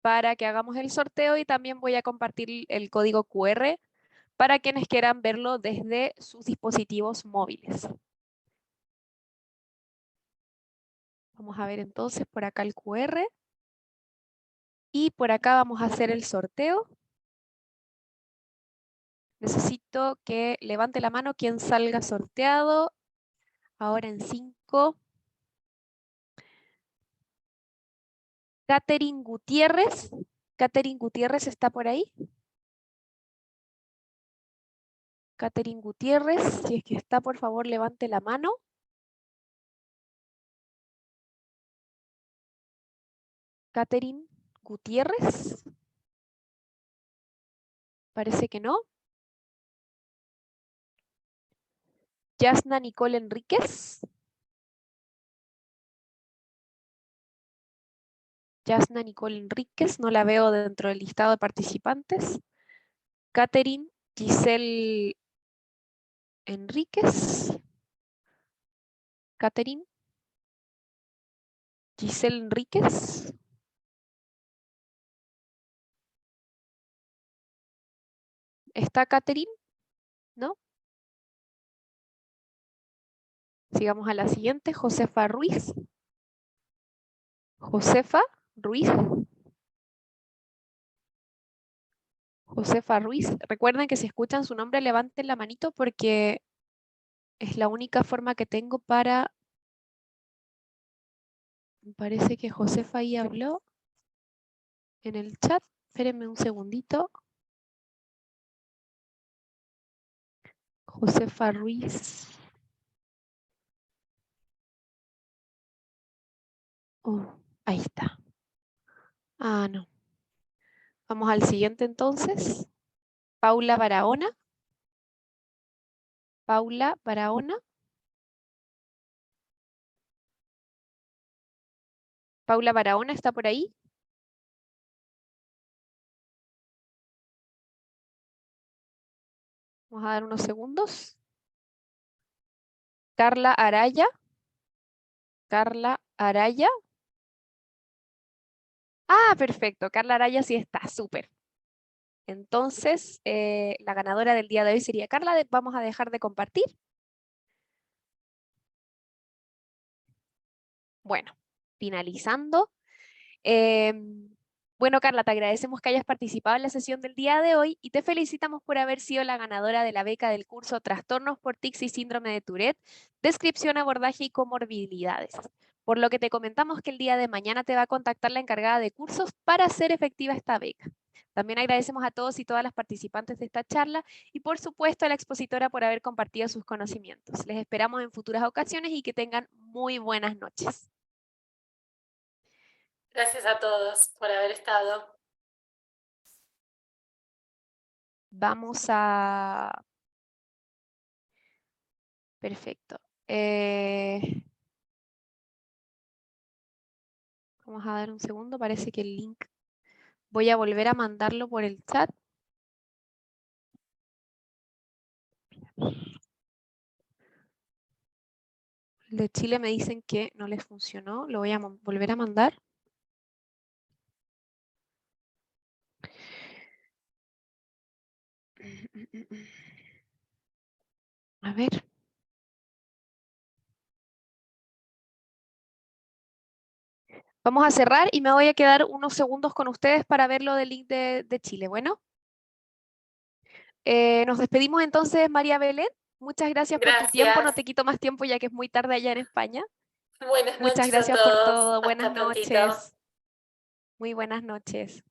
para que hagamos el sorteo y también voy a compartir el código QR para quienes quieran verlo desde sus dispositivos móviles. Vamos a ver entonces por acá el QR. Y por acá vamos a hacer el sorteo. Necesito que levante la mano quien salga sorteado. Ahora en 5. Catherine Gutiérrez. Catherine Gutiérrez está por ahí. Catherine Gutiérrez, si es que está, por favor, levante la mano. Catherine Gutiérrez. Parece que no. Yasna Nicole Enríquez. Yasna Nicole Enríquez, no la veo dentro del listado de participantes. Catherine Giselle Enríquez. Catherine Giselle Enríquez. ¿Está Catherine? ¿No? Sigamos a la siguiente, Josefa Ruiz. Josefa Ruiz. Josefa Ruiz. Recuerden que si escuchan su nombre, levanten la manito porque es la única forma que tengo para... Me parece que Josefa ahí habló en el chat. Espérenme un segundito. Josefa Ruiz. Oh, ahí está. Ah, no. Vamos al siguiente entonces. Paula Barahona. Paula Barahona. Paula Barahona está por ahí. Vamos a dar unos segundos. Carla Araya. Carla Araya. Ah, perfecto. Carla Araya sí está, súper. Entonces, la ganadora del día de hoy sería Carla. Vamos a dejar de compartir. Bueno, finalizando. Bueno, Carla, te agradecemos que hayas participado en la sesión del día de hoy y te felicitamos por haber sido la ganadora de la beca del curso Trastornos por tics y síndrome de Tourette, descripción, abordaje y comorbilidades. Por lo que te comentamos que el día de mañana te va a contactar la encargada de cursos para hacer efectiva esta beca. También agradecemos a todos y todas las participantes de esta charla y por supuesto a la expositora por haber compartido sus conocimientos. Les esperamos en futuras ocasiones y que tengan muy buenas noches. Gracias a todos por haber estado. Vamos a... Perfecto. Vamos a dar un segundo, parece que el link... Voy a volver a mandarlo por el chat. El de Chile me dicen que no les funcionó, lo voy a volver a mandar. A ver. Vamos a cerrar y me voy a quedar unos segundos con ustedes para ver lo del link de Chile. Bueno. Nos despedimos entonces, María Belén. Muchas gracias por tu tiempo. No te quito más tiempo ya que es muy tarde allá en España. Buenas Muchas noches gracias a por todos. todo. Buenas Hasta prontito. noches. Muy buenas noches.